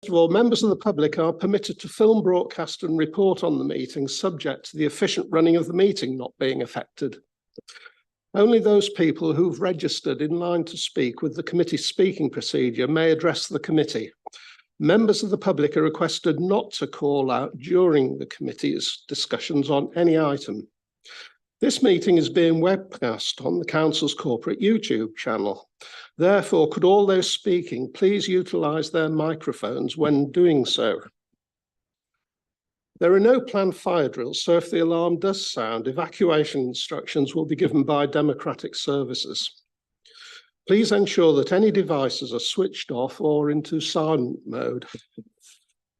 First of all, members of the public are permitted to film, broadcast and report on the meeting, subject to the efficient running of the meeting not being affected. Only those people who've registered in line to speak with the committee speaking procedure may address the committee. Members of the public are requested not to call out during the committee's discussions on any item. This meeting is being webcast on the Council's corporate YouTube channel. Therefore, could all those speaking please utilise their microphones when doing so? There are no planned fire drills, so if the alarm does sound, evacuation instructions will be given by Democratic Services. Please ensure that any devices are switched off or into silent mode.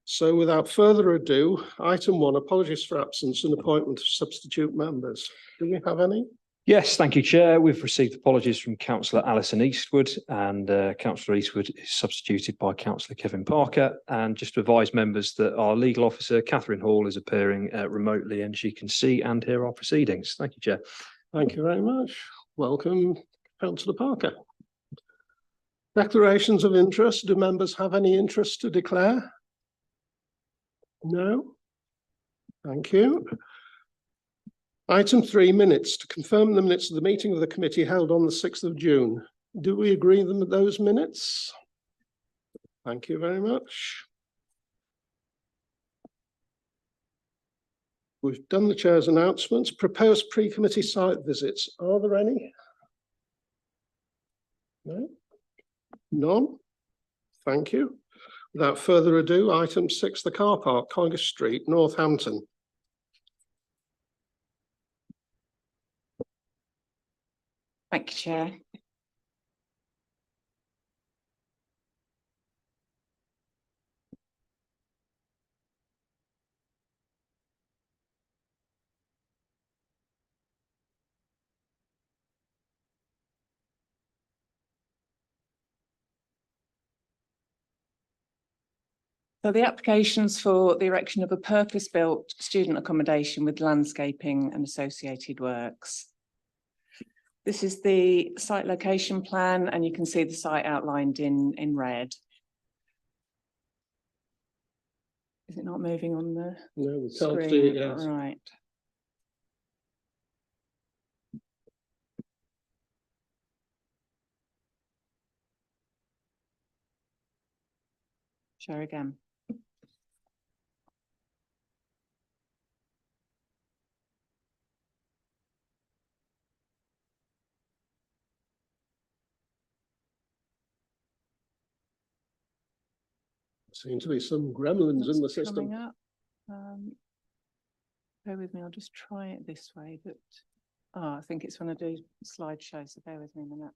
So without further ado, item 1, apologies for absence and appointment of substitute members. Do we have any? Yes, thank you, Chair. We've received apologies from Councillor Alison Eastwood, and Councillor Eastwood is substituted by Councillor Kevin Parker. And just to advise members that our legal officer, Catherine Hall, is appearing remotely and she can see and hear our proceedings. Thank you, Chair. Thank you very much. Welcome, Councillor Parker. Declarations of interest. Do members have any interest to declare? No? Thank you. Item 3, minutes. To confirm the minutes of the meeting of the committee held on the 6th of June. Do we agree with those minutes? Thank you very much. We've done the chair's announcements. Proposed pre-committee site visits. Are there any? No? None? Thank you. Without further ado, item 6, the car park, Collier Street, Northampton. Thank you, Chair. So the applications for the erection of a purpose-built student accommodation with landscaping and associated works. This is the site location plan, and you can see the site outlined in red. Is it not moving on the No, we can't screen? see it yet. Right. Share again. Seem to be some gremlins in the system. Coming up. Bear with me, I'll just try it this way, but I think it's when I do slideshow, so bear with me a minute.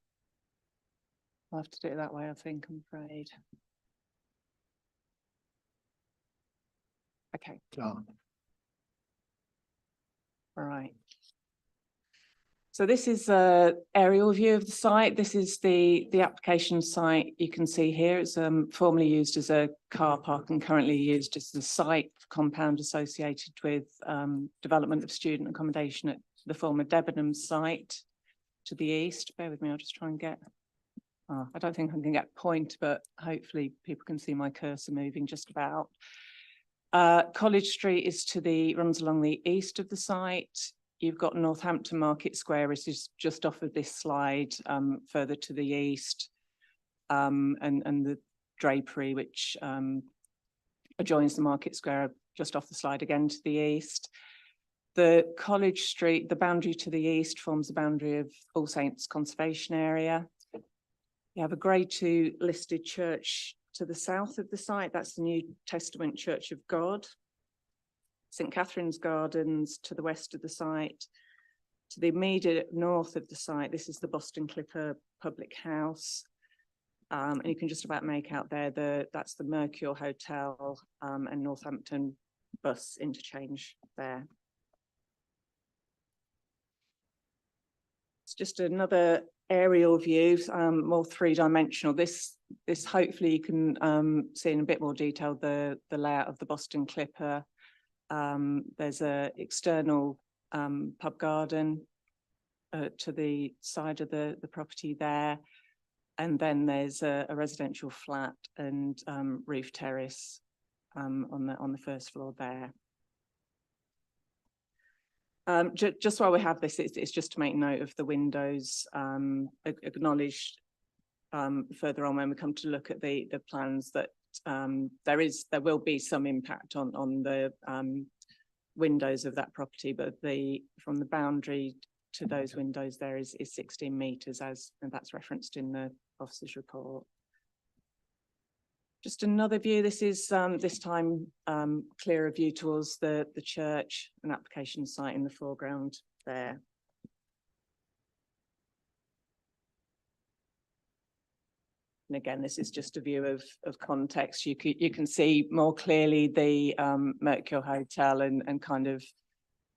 I'll have to do it that way, I think, I'm afraid. Okay. Oh. All right. So this is an aerial view of the site. This is the application site you can see here. It's formerly used as a car park and currently used as a site compound associated with development of student accommodation at the former Debenham site to the east. Bear with me, I'll just try and get, I don't think I can get a point, but hopefully people can see my cursor moving just about. College Street is runs along the east of the site. You've got Northampton Market Square, which is just off of this slide, further to the east, and the drapery, which adjoins the Market Square, just off the slide again to the east. The College Street, the boundary to the east, forms the boundary of All Saints Conservation Area. You have a Grade 2 listed church to the south of the site. That's the New Testament Church of God. St Catherine's Gardens to the west of the site. To the immediate north of the site, this is the Boston Clipper Public House. And you can just about make out there, that's the Mercure Hotel and Northampton bus interchange there. It's just another aerial view, more three-dimensional. This hopefully you can see in a bit more detail the layout of the Boston Clipper. There's an external pub garden to the side of the property there. And then there's a residential flat and roof terrace on the first floor there. Just while we have this, it's just to make note of the windows acknowledged further on when we come to look at the plans that there will be some impact on the windows of that property, but from the boundary to those windows there is 16 metres, and that's referenced in the officer's report. Just another view. This is this time clearer view towards the church and application site in the foreground there. And again, this is just a view of context. You can see more clearly the Mercure Hotel and kind of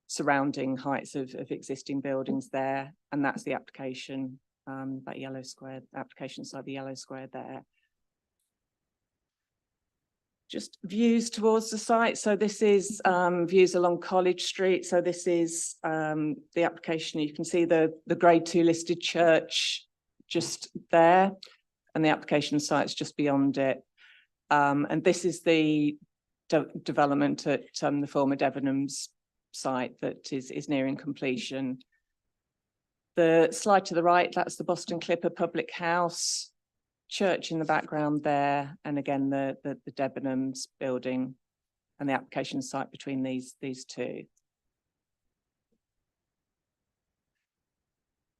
surrounding heights of existing buildings there, and that's the application, that yellow square application side, the yellow square there. Just views towards the site. So this is views along College Street. So this is the application. You can see the grade 2 listed church just there, and the application site's just beyond it. And this is the development at the former Debenhams site that is nearing completion. The slide to the right, that's the Boston Clipper Public House, church in the background there, and again the Debenhams building and the application site between these two.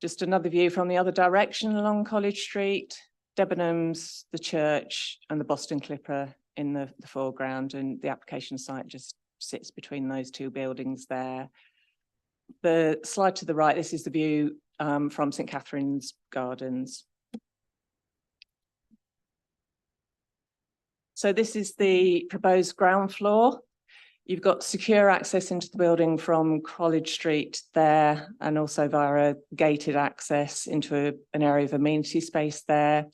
Just another view from the other direction along College Street, Debenhams, the church, and the Boston Clipper in the foreground, and the application site just sits between those two buildings there. The slide to the right, this is the view from St Catherine's Gardens. So this is the proposed ground floor. You've got secure access into the building from College Street there, and also via a gated access into an area of amenity space there.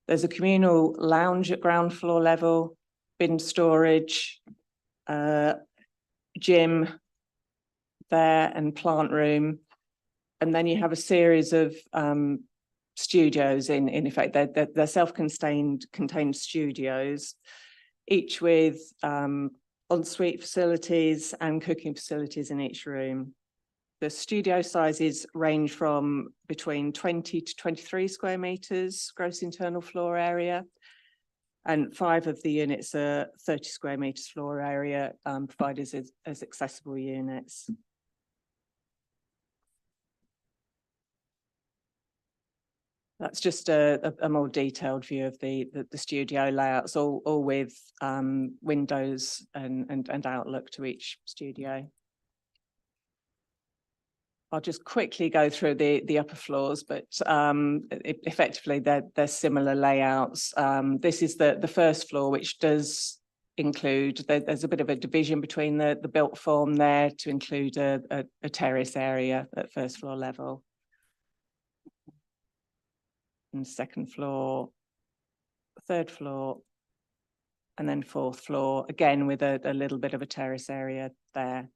There's a communal lounge at ground floor level, bin storage, gym there, and plant room. And then you have a series of studios in effect. They're self-contained studios, each with ensuite facilities and cooking facilities in each room. The studio sizes range from between 20 to 23 square meters gross internal floor area, and 5 of the units are 30 square meters floor area, provided as accessible units. That's just a more detailed view of the studio layouts, all with windows and outlook to each studio. I'll just quickly go through the upper floors, but effectively they're similar layouts. This is the first floor, which does include, there's a bit of a division between the built form there to include a terrace area at first floor level. And second floor, third floor, and then fourth floor, again with a little bit of a terrace area there.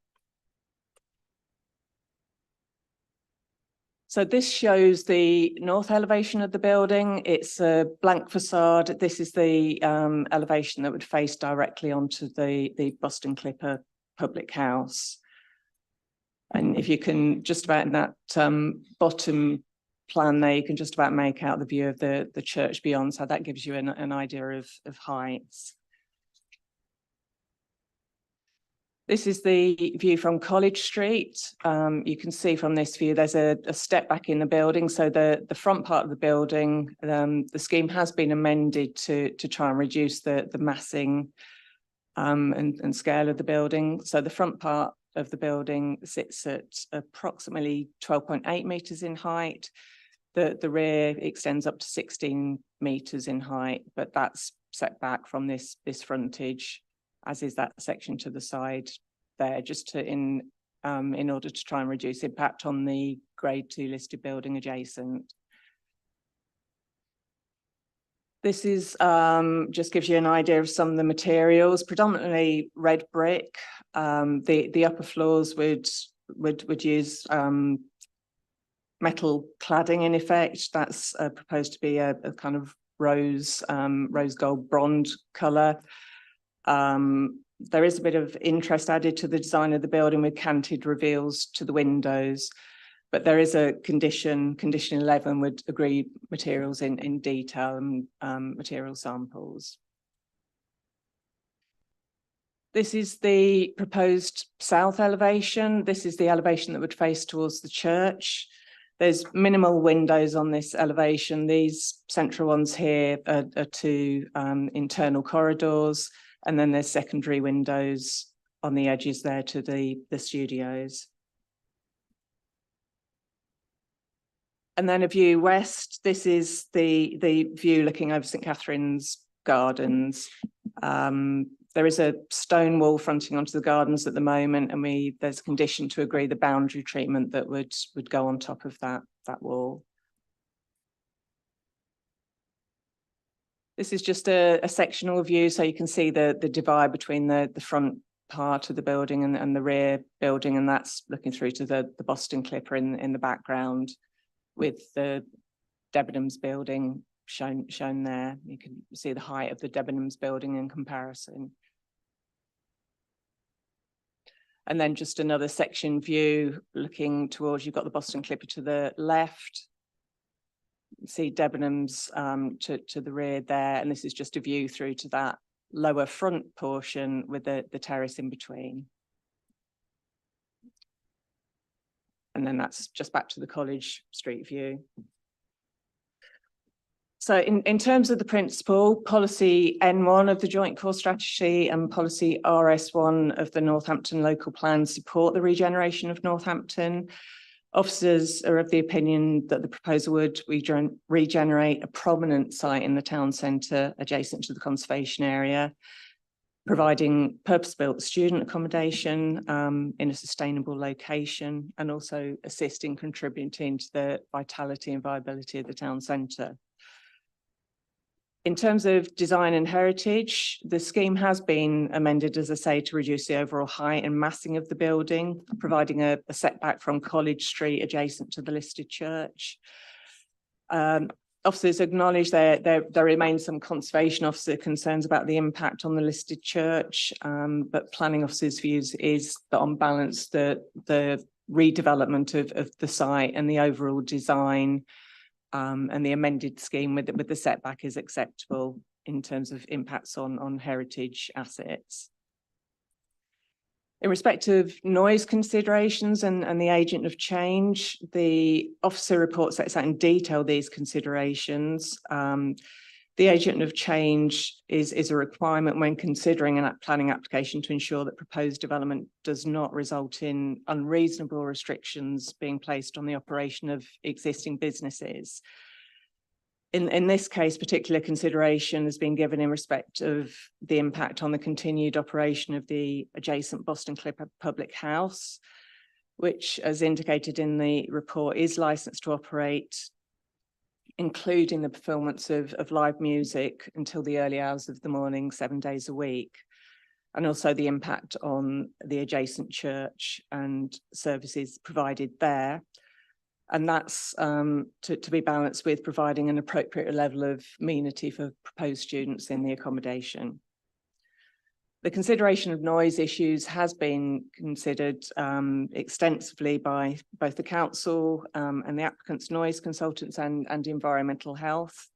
So this shows the north elevation of the building. It's a blank facade. This is the elevation that would face directly onto the Boston Clipper Public House. And if you can just about in that bottom plan there, you can just about make out the view of the church beyond. So that gives you an idea of heights. This is the view from College Street. You can see from this view, there's a step back in the building. So the front part of the building, the scheme has been amended to try and reduce the massing and scale of the building. So the front part of the building sits at approximately 12.8 meters in height. The rear extends up to 16 meters in height, but that's set back from this frontage, as is that section to the side there, just to in order to try and reduce impact on the grade 2 listed building adjacent. This is just gives you an idea of some of the materials, predominantly red brick. The upper floors would use metal cladding in effect. That's proposed to be a kind of rose gold bronze colour. There is a bit of interest added to the design of the building with canted reveals to the windows, but there is a condition 11 would agree materials in detail and material samples. This is the proposed south elevation. This is the elevation that would face towards the church. There's minimal windows on this elevation. These central ones here are two internal corridors, and then there's secondary windows on the edges there to the studios. And then a view west. This is the view looking over St Catherine's Gardens. There is a stone wall fronting onto the gardens at the moment, and there's a condition to agree the boundary treatment that would go on top of that wall. This is just a sectional view, so you can see the divide between the front part of the building and the rear building, and that's looking through to the Boston Clipper in the background, with the Debenhams building shown there. You can see the height of the Debenhams building in comparison. And then just another section view looking towards, you've got the Boston Clipper to the left. You see Debenhams to the rear there, and this is just a view through to that lower front portion with the terrace in between. And then that's just back to the College Street view. So in terms of the principle, policy N1 of the Joint Core Strategy and policy RS1 of the Northampton Local Plan support the regeneration of Northampton. Officers are of the opinion that the proposal would regenerate a prominent site in the town centre adjacent to the conservation area, providing purpose-built student accommodation in a sustainable location, and also assist in contributing to the vitality and viability of the town centre. In terms of design and heritage, the scheme has been amended, as I say, to reduce the overall height and massing of the building, providing a setback from College Street adjacent to the listed church. Officers acknowledge there remains some conservation officer concerns about the impact on the listed church, but planning officers' views is that on balance, the redevelopment of the site and the overall design and the amended scheme with the setback is acceptable in terms of impacts on heritage assets. In respect of noise considerations and the agent of change, the officer report sets out in detail these considerations. The agent of change is a requirement when considering a planning application to ensure that proposed development does not result in unreasonable restrictions being placed on the operation of existing businesses. In this case, particular consideration has been given in respect of the impact on the continued operation of the adjacent Boston Clipper Public House, which, as indicated in the report, is licensed to operate, including the performance of live music until the early hours of the morning, 7 days a week, and also the impact on the adjacent church and services provided there. And that's to be balanced with providing an appropriate level of amenity for proposed students in the accommodation. The consideration of noise issues has been considered extensively by both the council and the applicant's noise consultants and environmental health.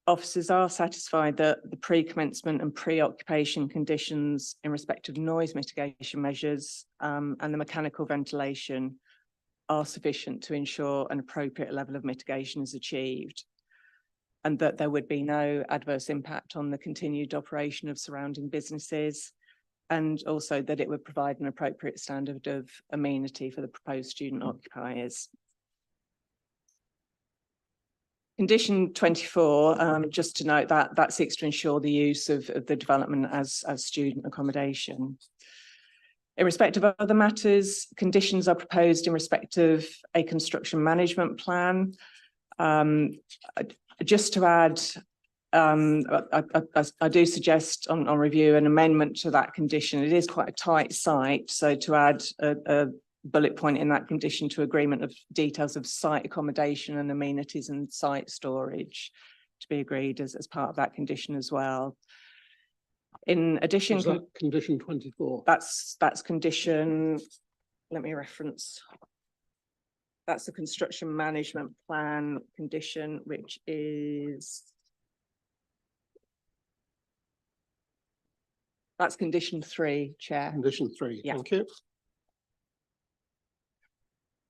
Officers are satisfied that the pre-commencement and pre-occupation conditions in respect of noise mitigation measures and the mechanical ventilation are sufficient to ensure an appropriate level of mitigation is achieved, and that there would be no adverse impact on the continued operation of surrounding businesses, and also that it would provide an appropriate standard of amenity for the proposed student occupiers. Condition 24, just to note that seeks to ensure the use of the development as student accommodation. In respect of other matters, conditions are proposed in respect of a construction management plan. Just to add, I do suggest on review an amendment to that condition. It is quite a tight site, so to add a bullet point in that condition to agreement of details of site accommodation and amenities and site storage to be agreed as part of that condition as well. In addition, Is that condition 24? that's condition, let me reference. That's the construction management plan condition, which is. That's condition 3, Chair. Condition 3, Yeah. thank you.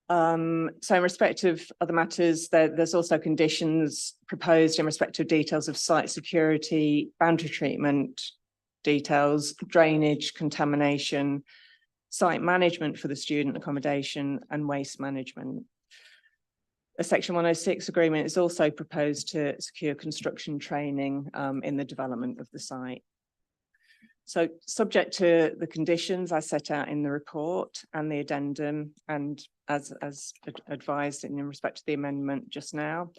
So in respect of other matters, there's also conditions proposed in respect of details of site security, boundary treatment details, drainage, contamination, site management for the student accommodation and waste management. A Section 106 agreement is also proposed to secure construction training in the development of the site. So subject to the conditions I set out in the report and the addendum, and as advised in respect to the amendment just now,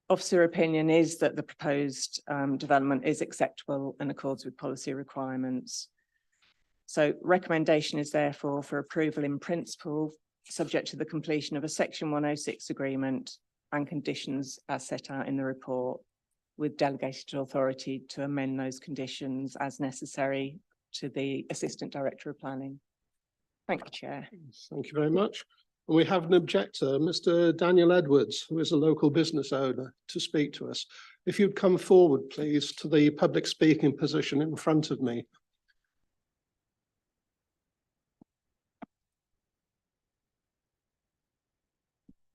officer opinion is that the proposed development is acceptable and accords with policy requirements. So recommendation is therefore for approval in principle, subject to the completion of a Section 106 agreement and conditions as set out in the report, with delegated authority to amend those conditions as necessary to the Assistant Director of Planning. Thank you, Chair. Thank you very much. And we have an objector, Mr. Daniel Edwards, who is a local business owner, to speak to us. If you'd come forward, please, to the public speaking position in front of me.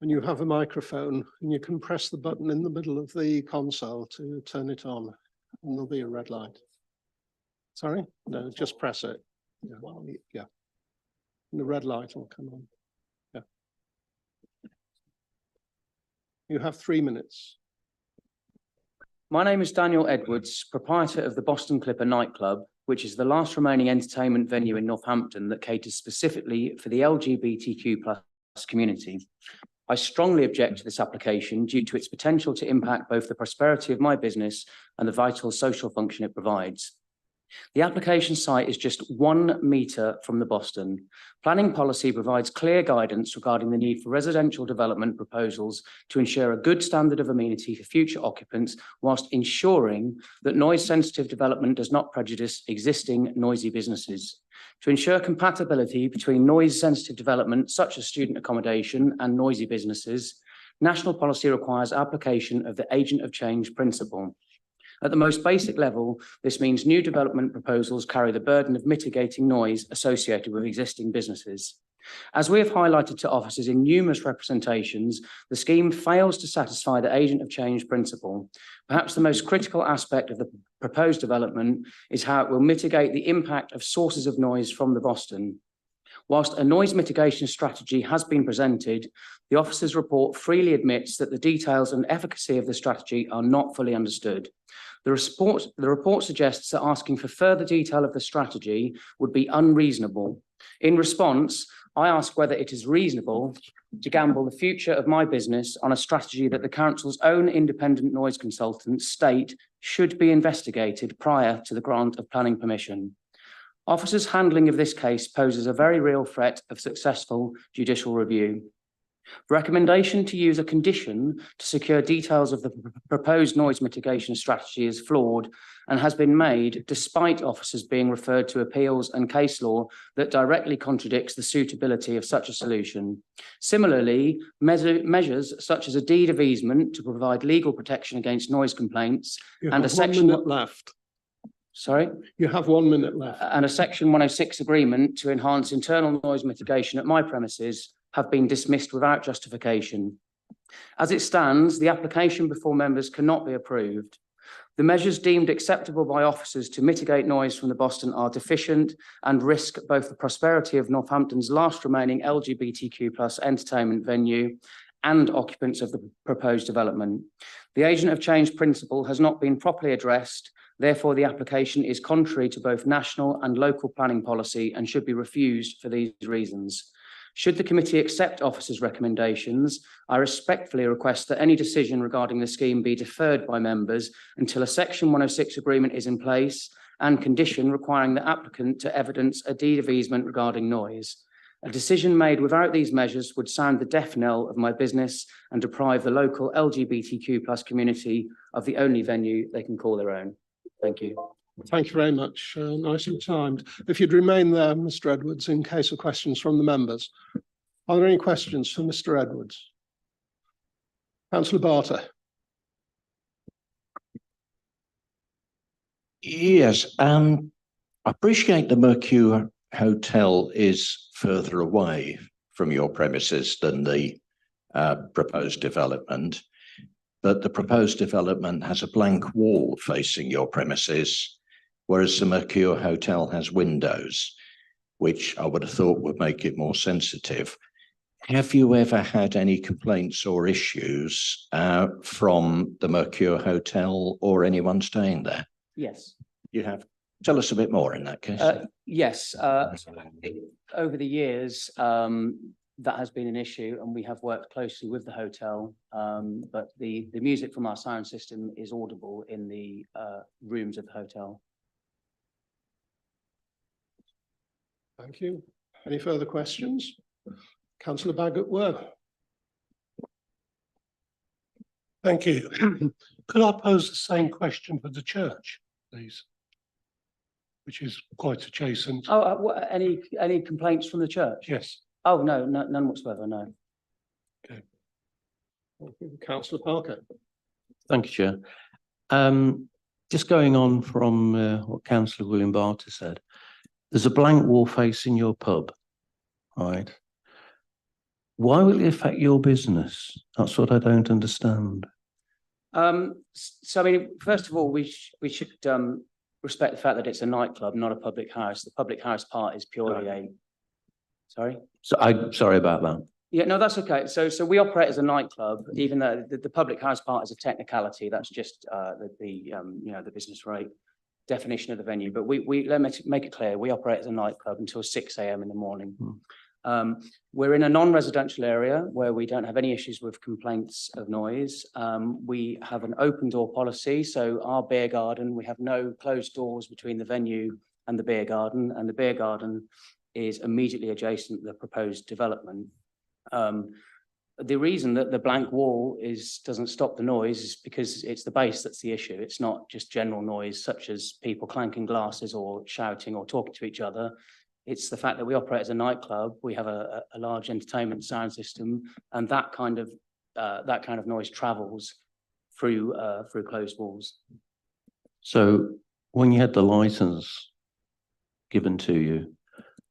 And you have a microphone, and you can press the button in the middle of the console to turn it on, and there'll be a red light. Sorry? No, just press it. Yeah. And the red light will come on. Yeah. You have 3 minutes. My name is Daniel Edwards, proprietor of the Boston Clipper nightclub, which is the last remaining entertainment venue in Northampton that caters specifically for the LGBTQ+ community. I strongly object to this application due to its potential to impact both the prosperity of my business and the vital social function it provides. The application site is just 1 metre from the Boston. Planning policy provides clear guidance regarding the need for residential development proposals to ensure a good standard of amenity for future occupants, whilst ensuring that noise-sensitive development does not prejudice existing noisy businesses. To ensure compatibility between noise-sensitive development, such as student accommodation, and noisy businesses, national policy requires application of the agent of change principle. At the most basic level, this means new development proposals carry the burden of mitigating noise associated with existing businesses. As we have highlighted to officers in numerous representations, the scheme fails to satisfy the agent of change principle. Perhaps the most critical aspect of the proposed development is how it will mitigate the impact of sources of noise from the Boston. Whilst a noise mitigation strategy has been presented, the officer's report freely admits that the details and efficacy of the strategy are not fully understood. The report suggests that asking for further detail of the strategy would be unreasonable. In response, I ask whether it is reasonable to gamble the future of my business on a strategy that the council's own independent noise consultants state should be investigated prior to the grant of planning permission. Officers' handling of this case poses a very real threat of successful judicial review. The recommendation to use a condition to secure details of the proposed noise mitigation strategy is flawed and has been made despite officers being referred to appeals and case law that directly contradicts the suitability of such a solution. Similarly, measures such as a deed of easement to provide legal protection against noise complaints and a section left. Sorry? You have 1 minute left. And a Section 106 agreement to enhance internal noise mitigation at my premises have been dismissed without justification. As it stands, the application before members cannot be approved. The measures deemed acceptable by officers to mitigate noise from the Boston are deficient and risk both the prosperity of Northampton's last remaining LGBTQ+ entertainment venue and occupants of the proposed development. The agent of change principle has not been properly addressed. Therefore, the application is contrary to both national and local planning policy and should be refused for these reasons. Should the committee accept officers' recommendations, I respectfully request that any decision regarding the scheme be deferred by members until a Section 106 agreement is in place and condition requiring the applicant to evidence a deed of easement regarding noise. A decision made without these measures would sound the death knell of my business and deprive the local LGBTQ+ community of the only venue they can call their own. Thank you. Thank you very much. Nicely timed. If you'd remain there, Mr. Edwards, in case of questions from the members. Are there any questions for Mr. Edwards? Councillor Barter. Yes, I appreciate the Mercure Hotel is further away from your premises than the proposed development, but the proposed development has a blank wall facing your premises, whereas the Mercure Hotel has windows, which I would have thought would make it more sensitive. Have you ever had any complaints or issues from the Mercure Hotel or anyone staying there? Yes. You have. Tell us a bit more in that case. Yes, over the years, that has been an issue, and we have worked closely with the hotel. But the music from our sound system is audible in the rooms of the hotel. Thank you. Any further questions? Councillor Bagot-Worth. Thank you. Could I pose the same question for the church, please? Which is quite adjacent. Oh, any complaints from the church? Yes. Oh, no, none whatsoever, no. Thank you. Councillor Parker. Thank you, Chair. Just going on from what Councillor William Barter said, there's a blank wall facing your pub, right? Why will it affect your business? That's what I don't understand. So, I mean, first of all, we should respect the fact that it's a nightclub, not a public house. The public house part is purely a, sorry? So I'm sorry about that. Yeah, no, that's okay. So we operate as a nightclub, even though the public house part is a technicality. That's just the business rate definition of the venue. But we let me make it clear, we operate as a nightclub until 6 a.m. in the morning. We're in a non-residential area where we don't have any issues with complaints of noise. We have an open door policy. So our beer garden, we have no closed doors between the venue and the beer garden, and the beer garden is immediately adjacent to the proposed development. The reason that the blank wall doesn't stop the noise is because it's the bass that's the issue. It's not just general noise such as people clanking glasses or shouting or talking to each other. It's the fact that we operate as a nightclub. We have a large entertainment sound system, and that kind of noise travels through closed walls. So when you had the license given to you,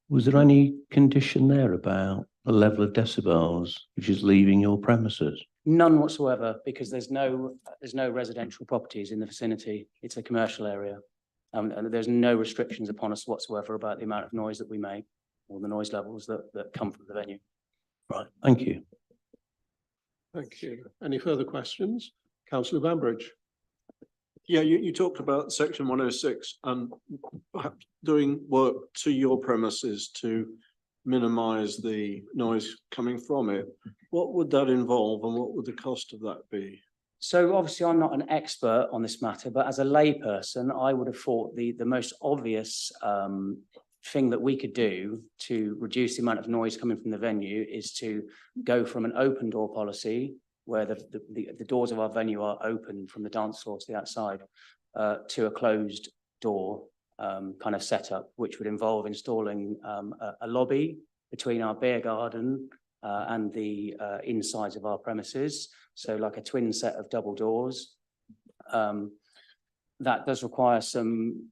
was there any condition there about the level of decibels which is leaving your premises? None whatsoever, because there's no residential properties in the vicinity. It's a commercial area. And there's no restrictions upon us whatsoever about the amount of noise that we make or the noise levels that come from the venue. Right, thank you. Thank you. Any further questions? Councillor Bambridge. Yeah, you talked about section 106 and perhaps doing work to your premises to minimise the noise coming from it. What would that involve and what would the cost of that be? So obviously I'm not an expert on this matter, but as a layperson, I would have thought the most obvious thing that we could do to reduce the amount of noise coming from the venue is to go from an open door policy where the doors of our venue are open from the dance floor to the outside to a closed door kind of setup, which would involve installing a lobby between our beer garden and the insides of our premises. So like a twin set of double doors. That does require some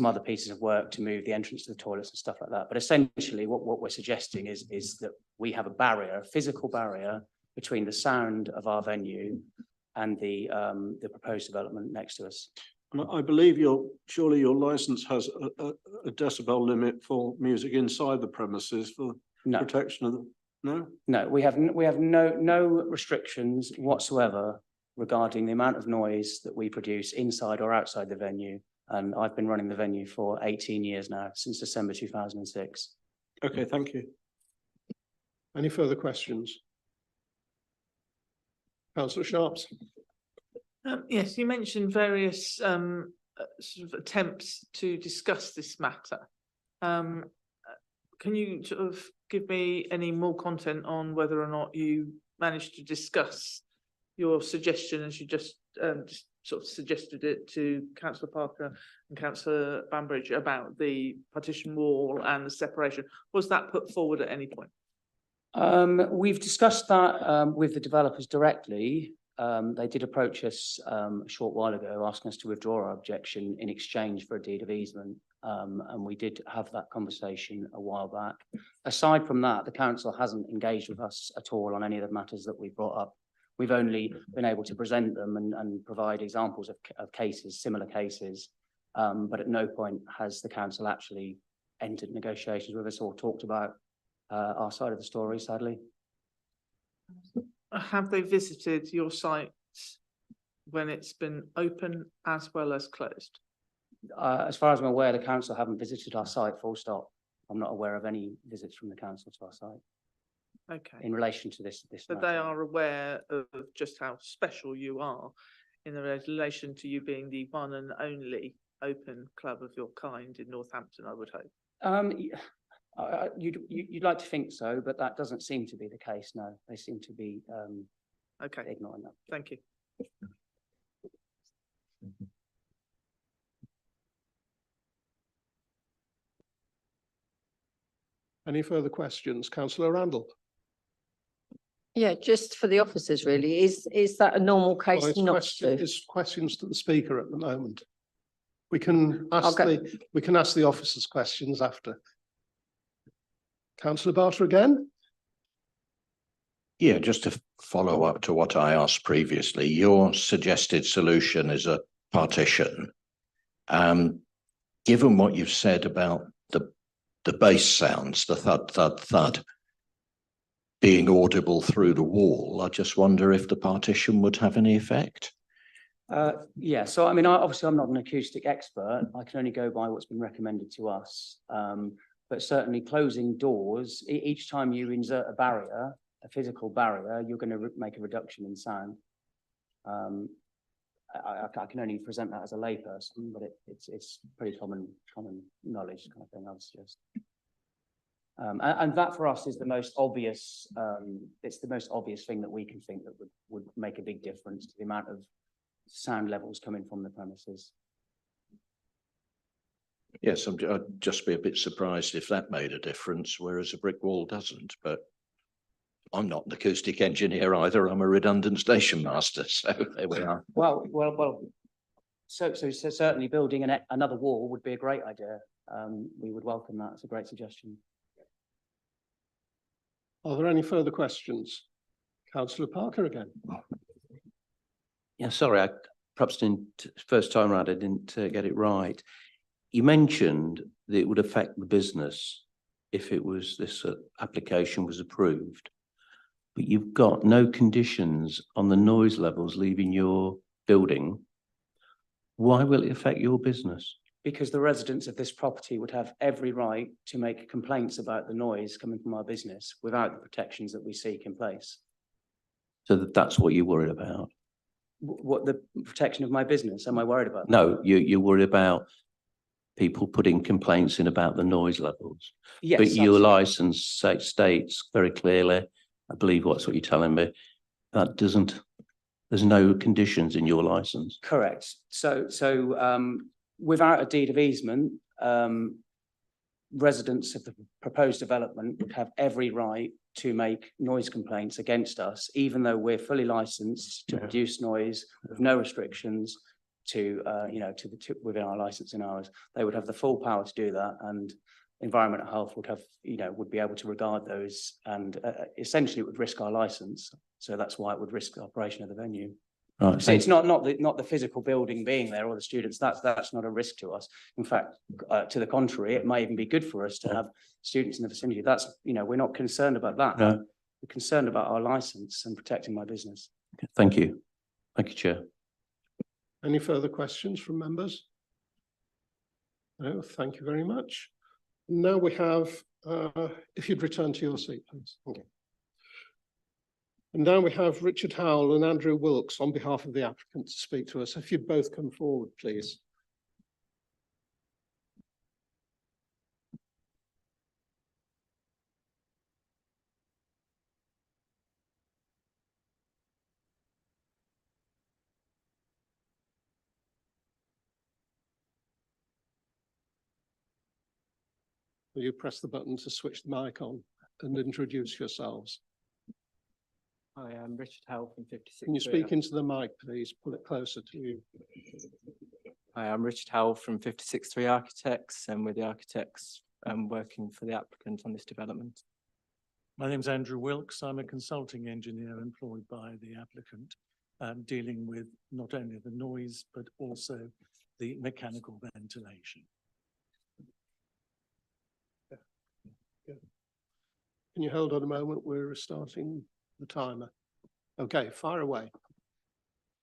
other pieces of work to move the entrance to the toilets and stuff like that. But essentially what we're suggesting is that we have a barrier, a physical barrier between the sound of our venue and the proposed development next to us. And I believe surely your license has a decibel limit for music inside the premises for protection of the, no? No, we have no restrictions whatsoever regarding the amount of noise that we produce inside or outside the venue. And I've been running the venue for 18 years now, since December 2006. Okay, thank you. Any further questions? Councillor Sharps. Yes, you mentioned various sort of attempts to discuss this matter. can you sort of give me any more content on whether or not you managed to discuss your suggestion as you just sort of suggested it to Councillor Parker and Councillor Banbridge about the partition wall and the separation? Was that put forward at any point? We've discussed that with the developers directly. They did approach us a short while ago, asking us to withdraw our objection in exchange for a deed of easement. And we did have that conversation a while back. Aside from that, the council hasn't engaged with us at all on any of the matters that we brought up. We've only been able to present them and provide examples of cases, similar cases. But at no point has the council actually entered negotiations with us or talked about our side of the story, sadly. Have they visited your site when it's been open as well as closed? As far as I'm aware, the council haven't visited our site, full stop. I'm not aware of any visits from the council to our site Okay, in relation to this but matter. they are aware of just how special you are in relation to you being the one and only open club of your kind in Northampton, I would hope. You'd like to think so, but that doesn't seem to be the case. No, they seem to be Okay, ignoring that. thank you. Any further questions? Councillor Randall? Yeah, just for the officers, really. Is that a normal Well, case it's not question- to? it's questions to the speaker at the moment. We can ask Okay. the officers questions after. Councillor Barter again? Yeah, just to follow up to what I asked previously, your suggested solution is a partition. Given what you've said about the bass sounds, the thud, thud, thud, being audible through the wall, I just wonder if the partition would have any effect. Yeah, so I mean, obviously I'm not an acoustic expert. I can only go by what's been recommended to us. But certainly closing doors, each time you insert a barrier, a physical barrier, you're going to make a reduction in sound. I can only present that as a layperson, but it's pretty common knowledge kind of thing, I would suggest. And that for us is the most obvious. It's the most obvious thing that we can think that would make a big difference to the amount of sound levels coming from the premises. Yes, I'd just be a bit surprised if that made a difference, whereas a brick wall doesn't, but I'm not an acoustic engineer either. I'm a redundant station master, so there we are. Well. So certainly building another wall would be a great idea. We would welcome that. It's a great suggestion. Are there any further questions? Councillor Parker again. Yeah, sorry, I perhaps didn't, first time around, I didn't get it right. You mentioned that it would affect the business if it was this application was approved, but you've got no conditions on the noise levels leaving your building. Why will it affect your business? Because the residents of this property would have every right to make complaints about the noise coming from our business without the protections that we seek in place. So that's what you're worried about? What, the protection of my business? Am I worried about that? No, you're worried about people putting complaints in about the noise levels. Yes, But your absolutely. license states very clearly, I believe that's what you're telling me, that doesn't, there's no conditions in your license. Correct. So without a deed of easement, residents of the proposed development would have every right to make noise complaints against us, even though we're fully licensed to produce noise with no restrictions to, within our licensing hours. They would have the full power to do that, and environmental health would have, would be able to regard those, and essentially it would risk our license. So that's why it would risk the operation of the venue. Right, So it's not the physical building being there or the students. That's not a risk to us. In fact, to the contrary, it might even be good for us to have students in the vicinity. That's, we're not concerned about that. No. We're concerned about our license and protecting my business. Thank you. Thank you, Chair. Any further questions from members? No, thank you very much. Now we have, if you'd return to your seat, please. Thank you. And now we have Richard Howell and Andrew Wilkes on behalf of the applicant to speak to us. If you'd both come forward, please. Will you press the button to switch the mic on and introduce yourselves? Hi, I'm Richard Howell from 56. Can you speak into the mic, please? Pull it closer to you. Hi, I'm Richard Howell from 56.3 Architects, and we're the architects working for the applicant on this development. My name's Andrew Wilkes. I'm a consulting engineer employed by the applicant, dealing with not only the noise, but also the mechanical ventilation. Can you hold on a moment? We're starting the timer. Okay, fire away.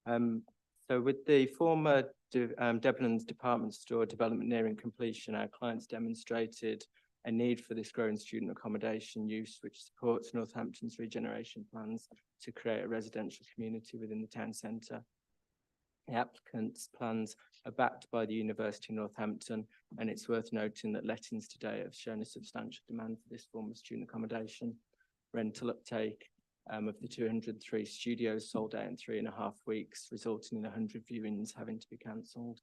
So with the former Debenhams department store development nearing completion, our clients demonstrated a need for this growing student accommodation use, which supports Northampton's regeneration plans to create a residential community within the town centre. The applicant's plans are backed by the University of Northampton, and it's worth noting that lettings today have shown a substantial demand for this form of student accommodation. Rental uptake of the 203 studios sold out in 3.5 weeks, resulting in 100 viewings having to be cancelled.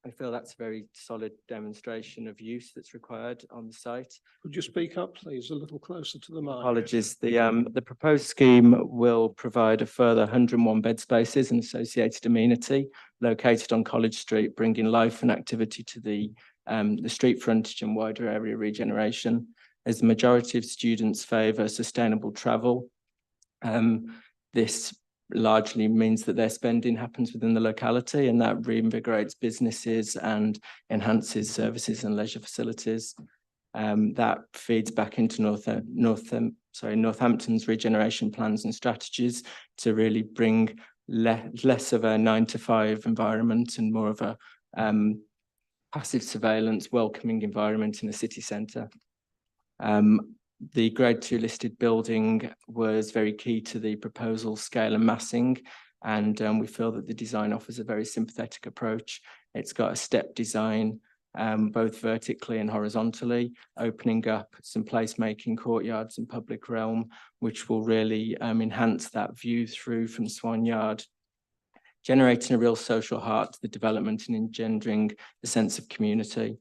I feel that's a very solid demonstration of use that's required on the site. Could you speak up, please, a little closer to the mic? Apologies. The proposed scheme will provide a further 101 bed spaces and associated amenity located on College Street, bringing life and activity to the street frontage and wider area regeneration. As the majority of students favour sustainable travel, this largely means that their spending happens within the locality, and that reinvigorates businesses and enhances services and leisure facilities. That feeds back into Northampton's regeneration plans and strategies to really bring less of a 9-to-5 environment and more of a passive surveillance, welcoming environment in the city centre. The grade 2 listed building was very key to the proposal scale and massing, and we feel that the design offers a very sympathetic approach. It's got a step design, both vertically and horizontally, opening up some placemaking courtyards and public realm, which will really enhance that view through from Swan Yard, generating a real social heart to the development and engendering a sense of community.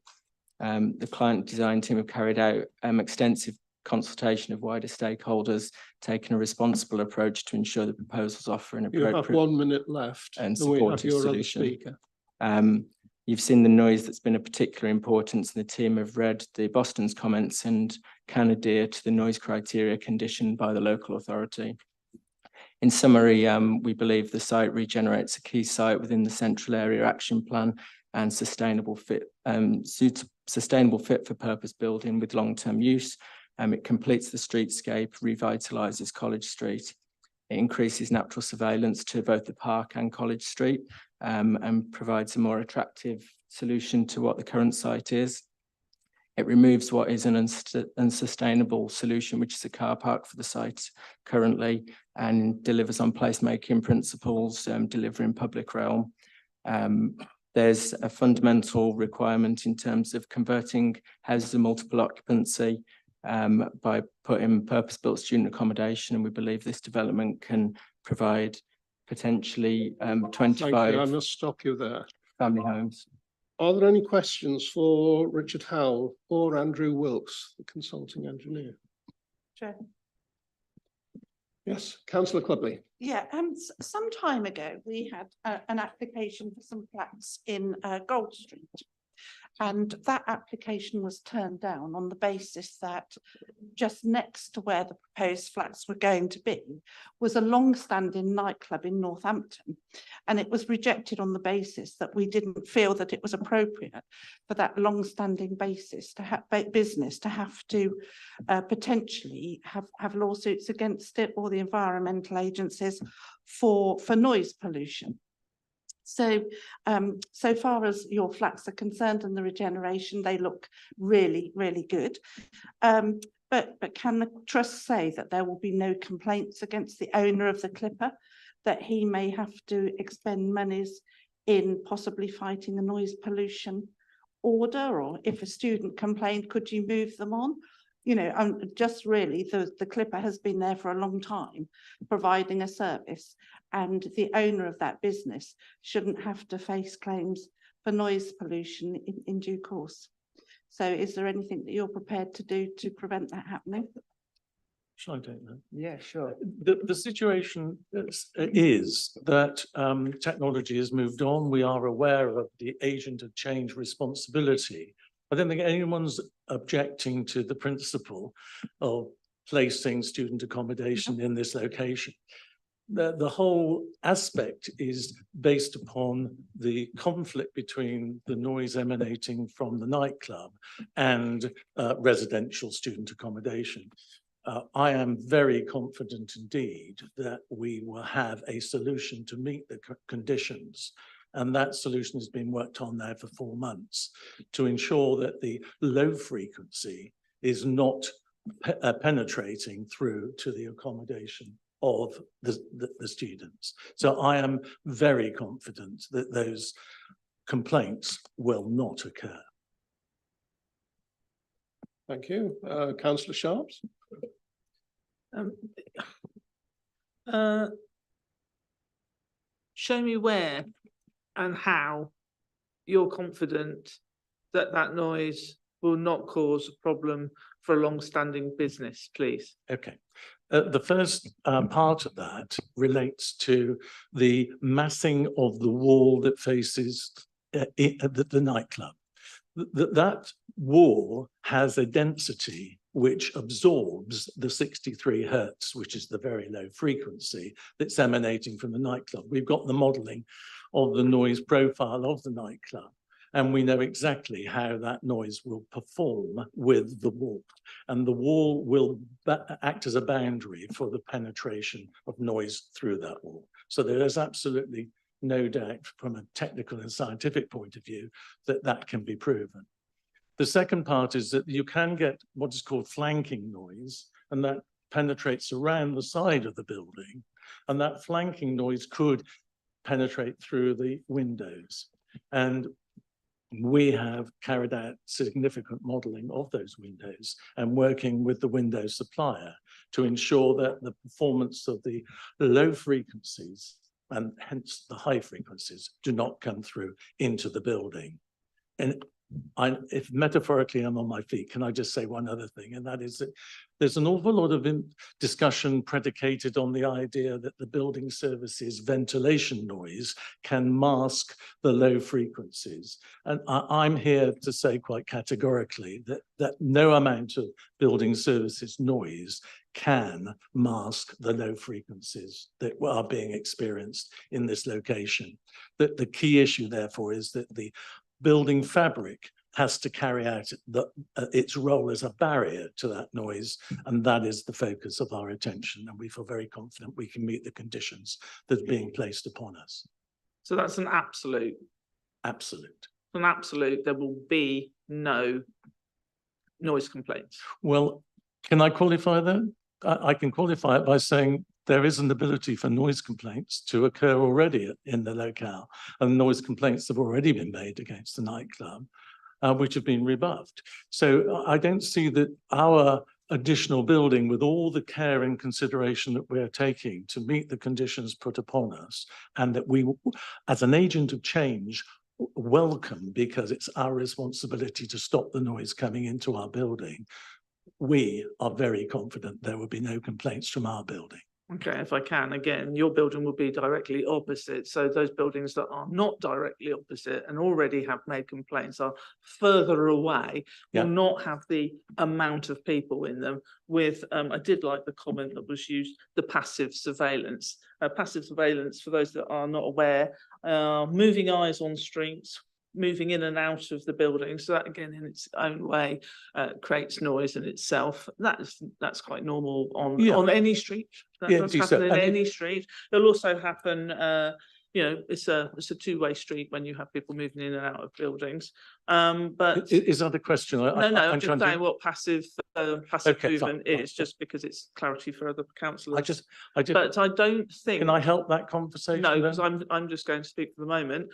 The client design team have carried out extensive consultation of wider stakeholders, taking a responsible approach to ensure the proposals offer an You have appropriate 1 minute left. and Can we have supportive your other solution. speaker? You've seen the noise that's been of particular importance, and the team have read the Boston's comments and can adhere to the noise criteria conditioned by the local authority. In summary, we believe the site regenerates a key site within the central area action plan and sustainable fit for purpose building with long-term use. It completes the streetscape, revitalises College Street. It increases natural surveillance to both the park and College Street, and provides a more attractive solution to what the current site is. It removes what is an unsustainable solution, which is a car park for the site currently, and delivers on placemaking principles, delivering public realm. There's a fundamental requirement in terms of converting houses of multiple occupancy by putting purpose-built student accommodation, and we believe this development can provide potentially Thank you. I 25 must stop you there. family homes. Are there any questions for Richard Howell or Andrew Wilkes, the consulting engineer? Chair. Yes, councillor Clubley. Yeah, some time ago, we had an application for some flats in Gold Street. And that application was turned down on the basis that just next to where the proposed flats were going to be was a long-standing nightclub in Northampton. And it was rejected on the basis that we didn't feel that it was appropriate for that long-standing basis to have business to have to potentially have lawsuits against it or the environmental agencies for noise pollution. So, so far as your flats are concerned and the regeneration, they look really, really good. But can the trust say that there will be no complaints against the owner of the Clipper, that he may have to expend monies in possibly fighting a noise pollution order? Or if a student complained, could you move them on? You know, just really, the Clipper has been there for a long time, providing a service, and the owner of that business shouldn't have to face claims for noise pollution in due course. So is there anything that you're prepared to do to prevent that happening? Shall I take that? Yeah, sure. The situation is that technology has moved on. We are aware of the agent of change responsibility. I don't think anyone's objecting to the principle of placing student accommodation in this location. The whole aspect is based upon the conflict between the noise emanating from the nightclub and residential student accommodation. I am very confident indeed that we will have a solution to meet the conditions. And that solution has been worked on now for 4 months to ensure that the low frequency is not penetrating through to the accommodation of the students. So I am very confident that those complaints will not occur. Thank you. Councillor Sharps? Show me where and how you're confident that that noise will not cause a problem for a long-standing business, please. Okay. The first part of that relates to the massing of the wall that faces the nightclub. That wall has a density which absorbs the 63 hertz, which is the very low frequency that's emanating from the nightclub. We've got the modeling of the noise profile of the nightclub, and we know exactly how that noise will perform with the wall. And the wall will act as a boundary for the penetration of noise through that wall. So there is absolutely no doubt from a technical and scientific point of view that that can be proven. The second part is that you can get what is called flanking noise, and that penetrates around the side of the building. And that flanking noise could penetrate through the windows. And we have carried out significant modeling of those windows and working with the window supplier to ensure that the performance of the low frequencies and hence the high frequencies do not come through into the building. And if metaphorically I'm on my feet, can I just say one other thing? And that is that there's an awful lot of discussion predicated on the idea that the building services ventilation noise can mask the low frequencies. And I'm here to say quite categorically that no amount of building services noise can mask the low frequencies that are being experienced in this location. That the key issue, therefore, is that the building fabric has to carry out its role as a barrier to that noise, and that is the focus of our attention, and we feel very confident we can meet the conditions that are being placed upon us. So that's an absolute. Absolute. An absolute, there will be no noise complaints. Well, can I qualify that? I can qualify it by saying there is an ability for noise complaints to occur already in the locale, and noise complaints have already been made against the nightclub, which have been rebuffed. So I don't see that our additional building, with all the care and consideration that we're taking to meet the conditions put upon us, and that we, as an agent of change, welcome, because it's our responsibility to stop the noise coming into our building. We are very confident there will be no complaints from our building. Okay, if I can, again, your building will be directly opposite. So those buildings that are not directly opposite and already have made complaints are further away, will not have the amount of people in them with, I did like the comment that was used, the passive surveillance. Passive surveillance, for those that are not aware, moving eyes on streets, moving in and out of the building. So that again, in its own way, creates noise in itself. That's quite normal on any street. That does happen in any street. It'll also happen, you know, it's a two-way street when you have people moving in and out of buildings. But is that a question? No, I'm just saying what passive movement is, just because it's clarity for other councillors. But I don't think. Can I help that conversation? No, because I'm just going to speak for the moment.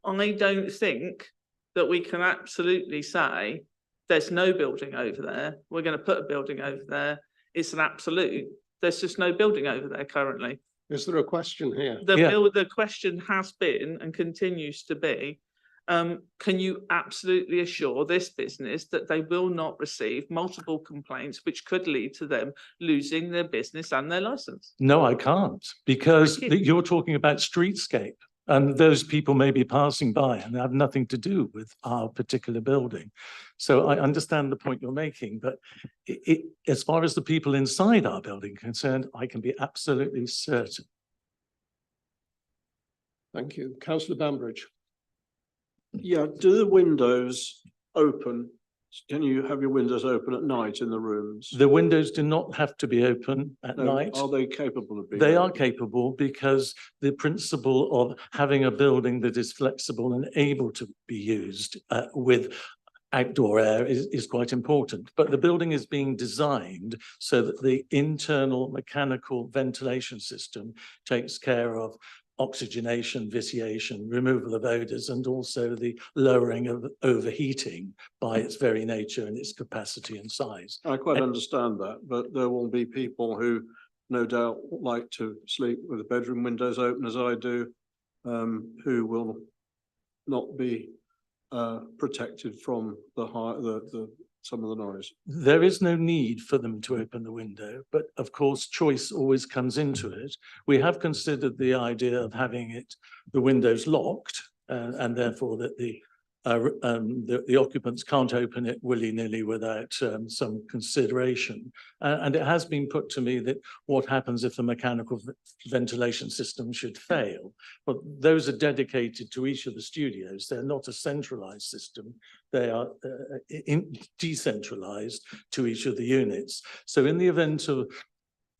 I don't think that we can absolutely say there's no building over there. We're going to put a building over there. It's an absolute. There's just no building over there currently. Is there a question here? The question has been and continues to be, Can you absolutely assure this business that they will not receive multiple complaints which could lead to them losing their business and their license? No, I can't, because Thank you. you're talking about streetscape. And those people may be passing by and have nothing to do with our particular building. So I understand the point you're making, but as far as the people inside our building are concerned, I can be absolutely certain. Thank you. Councillor Bambridge. Yeah, do the windows open? Can you have your windows open at night in the rooms? The windows do not have to be open at No, night. are they capable of being? They are open? capable because the principle of having a building that is flexible and able to be used with outdoor air is quite important. But the building is being designed so that the internal mechanical ventilation system takes care of oxygenation, vitiation, removal of odours, and also the lowering of overheating by its very nature and its capacity and size. I quite understand that, but there will be people who no doubt like to sleep with the bedroom windows open as I do, who will not be protected from some of the noise. There is no need for them to open the window, but of course, choice always comes into it. We have considered the idea of having the windows locked, and therefore that the occupants can't open it willy-nilly without some consideration. And it has been put to me that what happens if the mechanical ventilation system should fail? Well, those are dedicated to each of the studios. They're not a centralized system. They are decentralized to each of the units. So in the event of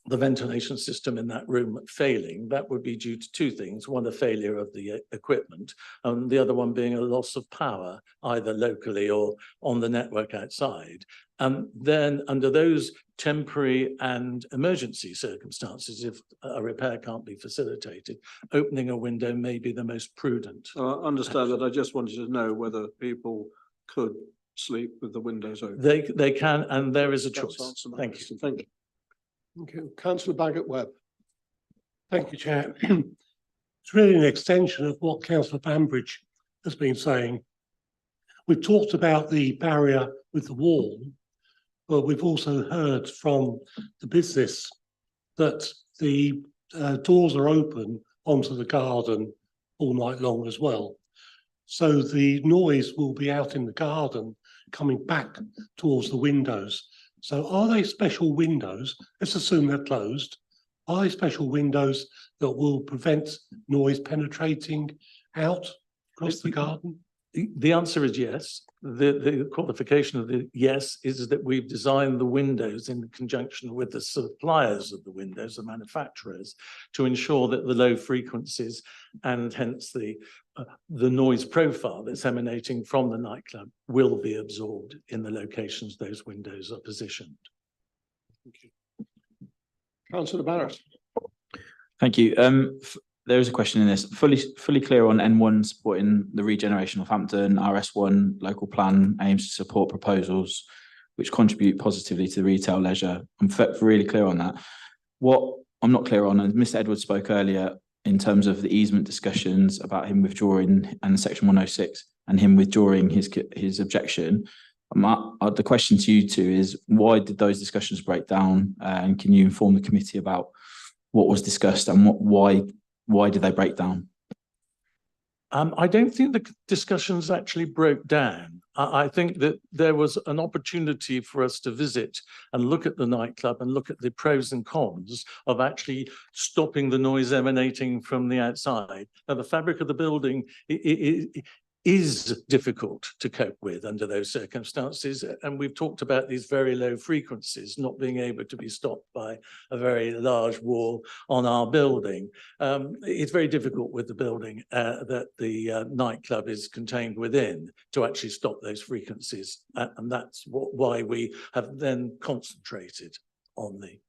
the ventilation system in that room failing, that would be due to two things. One, a failure of the equipment, and the other one being a loss of power, either locally or on the network outside. And then under those temporary and emergency circumstances, if a repair can't be facilitated, opening a window may be the most prudent. I understand that. I just wanted to know whether people could sleep with the windows open. They can, and there is a That's choice. answered my Thank question. you. Thank you. Thank you. Councillor Bagot-Webb. Thank you, Chair. It's really an extension of what Councillor Bambridge has been saying. We've talked about the barrier with the wall, but we've also heard from the business that the doors are open onto the garden all night long as well. So the noise will be out in the garden coming back towards the windows. So are they special windows? Let's assume they're closed. Are they special windows that will prevent noise penetrating out across the garden? The answer is yes. The qualification of the yes is that we've designed the windows in conjunction with the suppliers of the windows, the manufacturers, to ensure that the low frequencies and hence the noise profile that's emanating from the nightclub will be absorbed in the locations those windows are positioned. Thank you. Councillor Barrett. Thank you. There is a question in this. Fully clear on N1 supporting the regeneration of Northampton. RS1 local plan aims to support proposals which contribute positively to retail leisure. I'm really clear on that. What I'm not clear on, and Mr. Edwards spoke earlier in terms of the easement discussions about him withdrawing and Section 106 and him withdrawing his objection. The question to you two is, why did those discussions break down? And can you inform the committee about what was discussed and why did they break down? I don't think the discussions actually broke down. I think that there was an opportunity for us to visit and look at the nightclub and look at the pros and cons of actually stopping the noise emanating from the outside. Now, the fabric of the building is difficult to cope with under those circumstances. And we've talked about these very low frequencies not being able to be stopped by a very large wall on our building. It's very difficult with the building that the nightclub is contained within to actually stop those frequencies. And that's why we have then concentrated on the.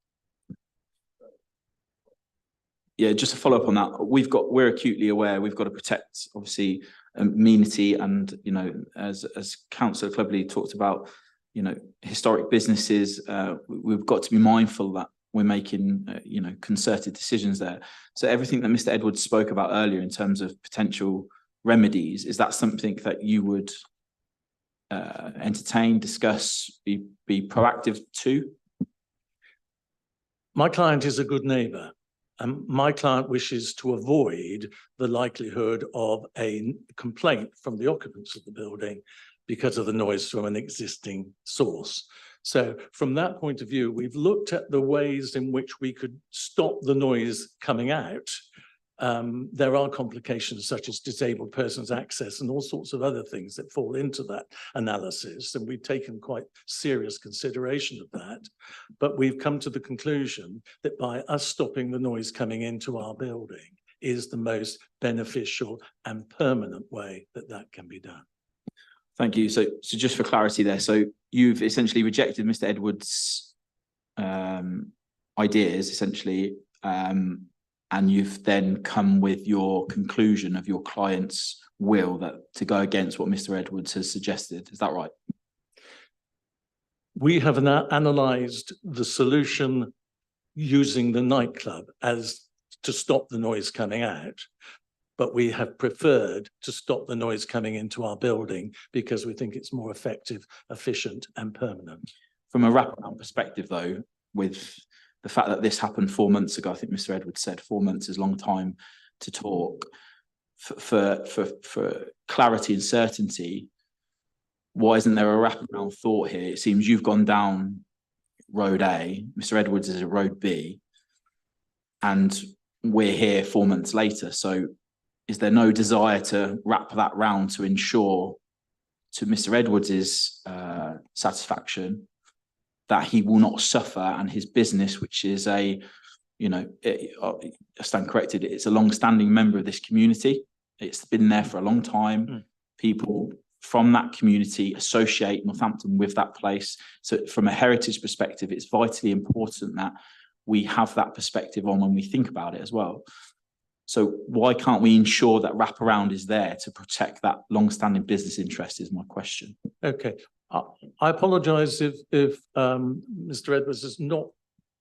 Yeah, just to follow up on that, we're acutely aware we've got to protect obviously amenity and, you know, as Councillor Clubley talked about, you know, historic businesses, we've got to be mindful that we're making, you know, concerted decisions there. So everything that Mr. Edwards spoke about earlier in terms of potential remedies, is that something that you would entertain, discuss, be proactive to? My client is a good neighbour, and my client wishes to avoid the likelihood of a complaint from the occupants of the building because of the noise from an existing source. So from that point of view, we've looked at the ways in which we could stop the noise coming out. There are complications such as disabled persons access and all sorts of other things that fall into that analysis. And we've taken quite serious consideration of that. But we've come to the conclusion that by us stopping the noise coming into our building is the most beneficial and permanent way that that can be done. Thank you. So just for clarity there, so you've essentially rejected Mr. Edwards' ideas, essentially, and you've then come with your conclusion of your client's will that to go against what Mr. Edwards has suggested. Is that right? We have analysed the solution using the nightclub as to stop the noise coming out, but we have preferred to stop the noise coming into our building because we think it's more effective, efficient and permanent. From a wraparound perspective though, with the fact that this happened 4 months ago, I think Mr. Edwards said 4 months is a long time to talk. For clarity and certainty, why isn't there a wraparound thought here? It seems you've gone down road A, Mr. Edwards is at road B, and we're here 4 months later. So is there no desire to wrap that round to ensure, to Mr. Edwards's satisfaction, that he will not suffer and his business, which is a, you know, I stand corrected, it's a long-standing member of this community. It's been there for a long time. People from that community associate Northampton with that place. So from a heritage perspective, it's vitally important that we have that perspective on when we think about it as well. So why can't we ensure that wraparound is there to protect that long-standing business interest is my question. Okay. I apologise if Mr. Edwards has not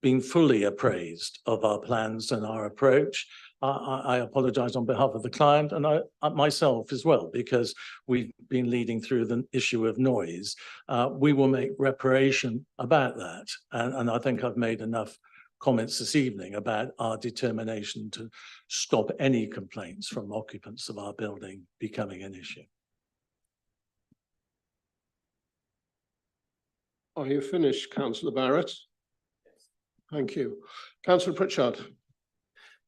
been fully appraised of our plans and our approach. I apologise on behalf of the client and I myself as well, because we've been leading through the issue of noise. We will make reparation about that. And I think I've made enough comments this evening about our determination to stop any complaints from occupants of our building becoming an issue. Are you finished, Councillor Barrett? Thank you. Councillor Pritchard.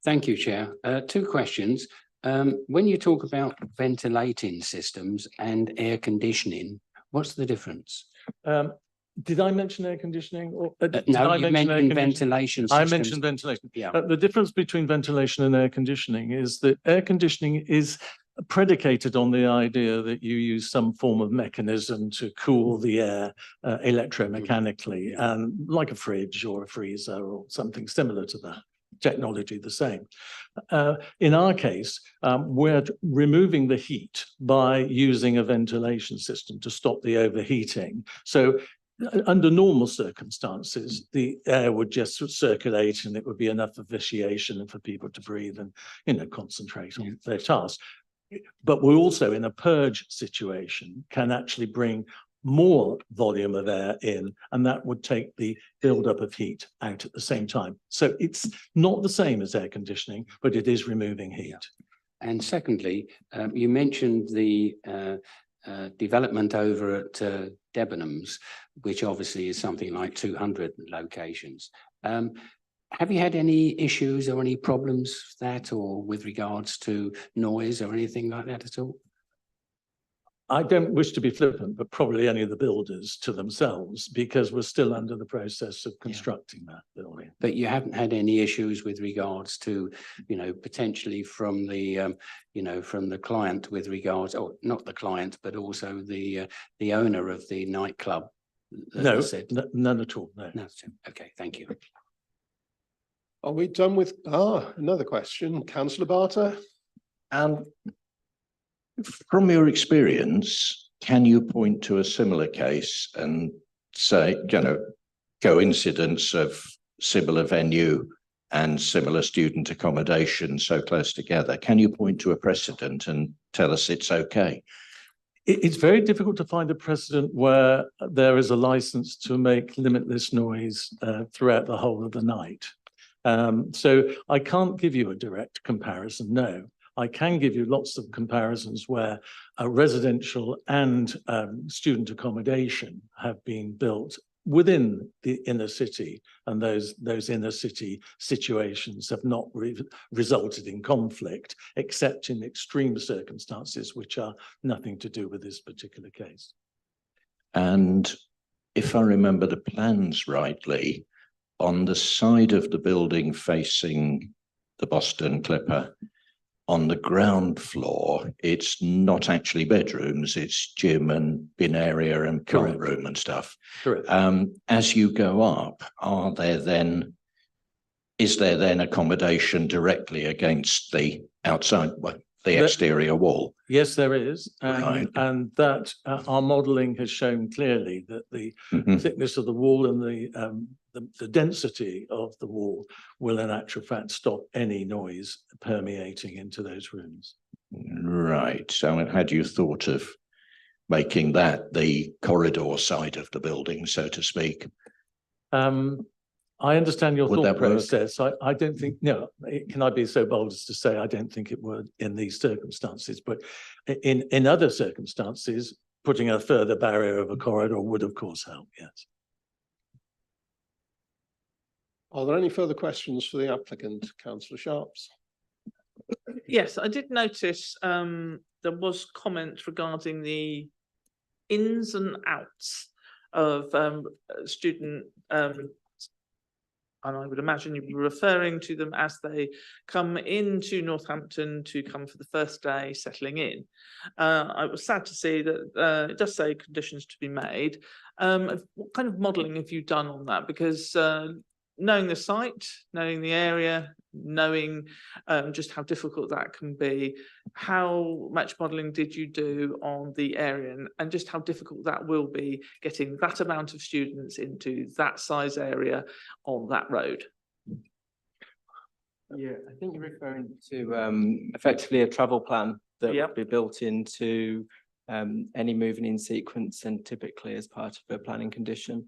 Thank you, Chair. Two questions. When you talk about ventilating systems and air conditioning, what's the difference? Did I mention air conditioning? Or, no, you mentioned ventilation systems. I mentioned ventilation. Yeah. The difference between ventilation and air conditioning is that air conditioning is predicated on the idea that you use some form of mechanism to cool the air electromechanically, and like a fridge or a freezer or something similar to that. Technology the same. In our case, we're removing the heat by using a ventilation system to stop the overheating. So under normal circumstances, the air would just circulate and it would be enough for vitiation and for people to breathe and, you know, concentrate on their task. But we're also in a purge situation, can actually bring more volume of air in, and that would take the buildup of heat out at the same time. So it's not the same as air conditioning, but it is removing heat. And secondly, you mentioned the development over at Debenhams, which obviously is something like 200 locations. Have you had any issues or any problems with that, or with regards to noise or anything like that at all? I don't wish to be flippant, but probably any of the builders to themselves, because we're still under the process of constructing that building. But you haven't had any issues with regards to, you know, potentially from the, you know, from the client with regards, or not the client, but also the owner of the nightclub? No, none at all. No. Okay, thank you. Are we done with, another question, Councillor Barter? From your experience, can you point to a similar case and say, you know, coincidence of similar venue and similar student accommodation so close together. Can you point to a precedent and tell us it's okay? It's very difficult to find a precedent where there is a license to make limitless noise throughout the whole of the night. So I can't give you a direct comparison, no. I can give you lots of comparisons where residential and student accommodation have been built within the inner city, and those inner city situations have not resulted in conflict, except in extreme circumstances, which are nothing to do with this particular case. And if I remember the plans rightly, on the side of the building facing the Boston Clipper, on the ground floor, it's not actually bedrooms, it's gym and bin area and plant room and stuff. Correct. As you go up, is there then accommodation directly against the outside, the exterior wall? Yes, there is. Right. And that our modelling has shown clearly that the thickness of the wall and the density of the wall will in actual fact stop any noise permeating into those rooms. Right. So had you thought of making that the corridor side of the building, so to speak? I understand your Would thought that work? process. I don't think, no, can I be so bold as to say I don't think it would in these circumstances, but in other circumstances, putting a further barrier of a corridor would of course help, yes. Are there any further questions for the applicant, Councillor Sharps? Yes, I did notice there was comment regarding the ins and outs of student and I would imagine you'd be referring to them as they come into Northampton to come for the first day settling in. I was sad to see that it does say conditions to be made. What kind of modelling have you done on that? Because knowing the site, knowing the area, knowing just how difficult that can be, how much modelling did you do on the area and just how difficult that will be getting that amount of students into that size area on that road? Yeah, I think you're referring to effectively a travel plan that Yep. would be built into any moving in sequence and typically as part of a planning condition.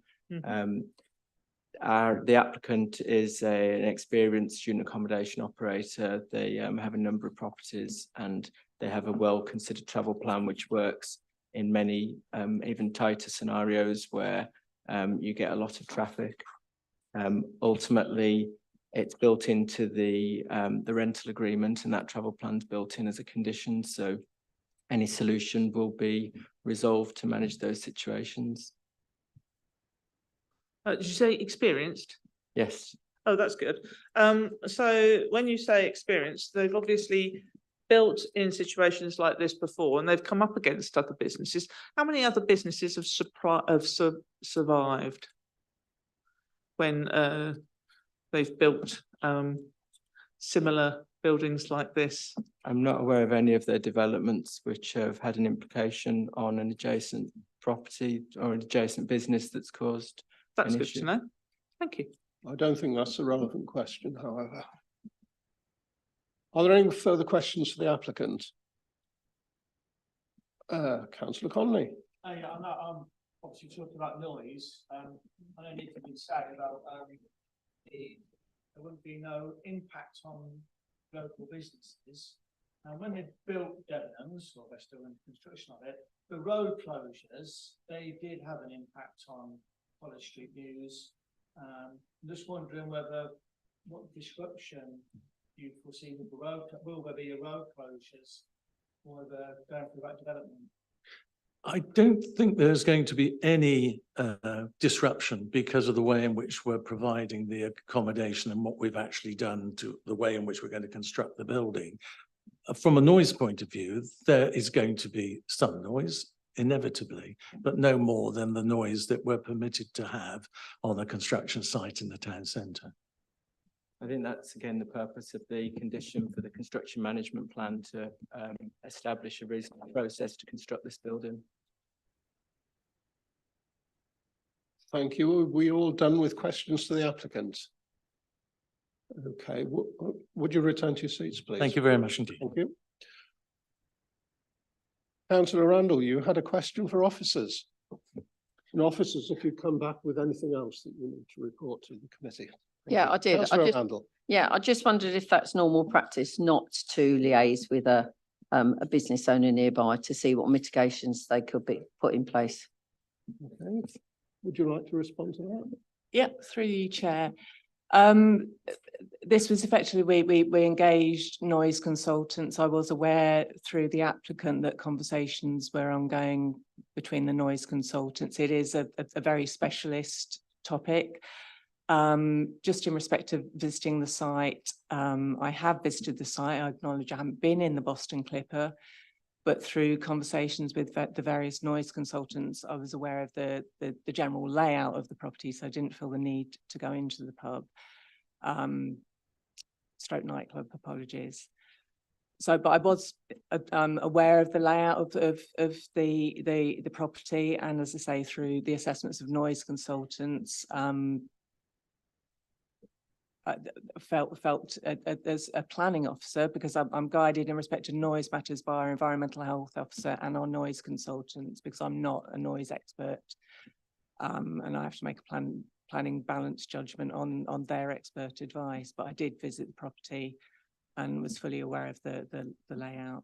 The applicant is an experienced student accommodation operator. They have a number of properties and they have a well-considered travel plan which works in many even tighter scenarios where you get a lot of traffic. Ultimately, it's built into the rental agreement and that travel plan's built in as a condition. So any solution will be resolved to manage those situations. Did you say experienced? Yes. Oh, that's good. So when you say experienced, they've obviously built in situations like this before and they've come up against other businesses. How many other businesses have survived when they've built similar buildings like this? I'm not aware of any of their developments which have had an implication on an adjacent property or an adjacent business that's caused. That's good to know. Thank you. I don't think that's a relevant question, however. Are there any further questions for the applicant? Councillor Connolly. Yeah, I'm obviously talking about noise. I don't need to be sad about there wouldn't be no impact on local businesses. And when they built Debenhams, or they're still in construction of it, the road closures, they did have an impact on College Street News. I'm just wondering what disruption you foresee with the road, will there be a road closures or the going through that development? I don't think there's going to be any disruption because of the way in which we're providing the accommodation and what we've actually done to the way in which we're going to construct the building. From a noise point of view, there is going to be some noise, inevitably, but no more than the noise that we're permitted to have on a construction site in the town centre. I think that's again the purpose of the condition for the construction management plan to establish a reasonable process to construct this building. Thank you. Are we all done with questions to the applicant? Okay, would you return to your seats, please? Thank you very much indeed. Thank you. Councillor Randall, you had a question for officers. And officers, if you come back with anything else that you need to report to the committee. Thank Yeah, you. I did. Councillor Randall. Yeah, I just wondered if that's normal practice not to liaise with a business owner nearby to see what mitigations they could be put in place. Okay, would you like to respond to that? Yeah, through you, Chair. This was effectively, we engaged noise consultants. I was aware through the applicant that conversations were ongoing between the noise consultants. It is a very specialist topic. Just in respect of visiting the site, I have visited the site. I acknowledge I haven't been in the Boston Clipper, but through conversations with the various noise consultants, I was aware of the general layout of the property, so I didn't feel the need to go into the pub. Stroke nightclub, apologies. So, but I was aware of the layout of the property, and as I say, through the assessments of noise consultants, felt as a planning officer, because I'm guided in respect to noise matters by our environmental health officer and our noise consultants, because I'm not a noise expert, and I have to make a planning balance judgment on their expert advice. But I did visit the property and was fully aware of the layout.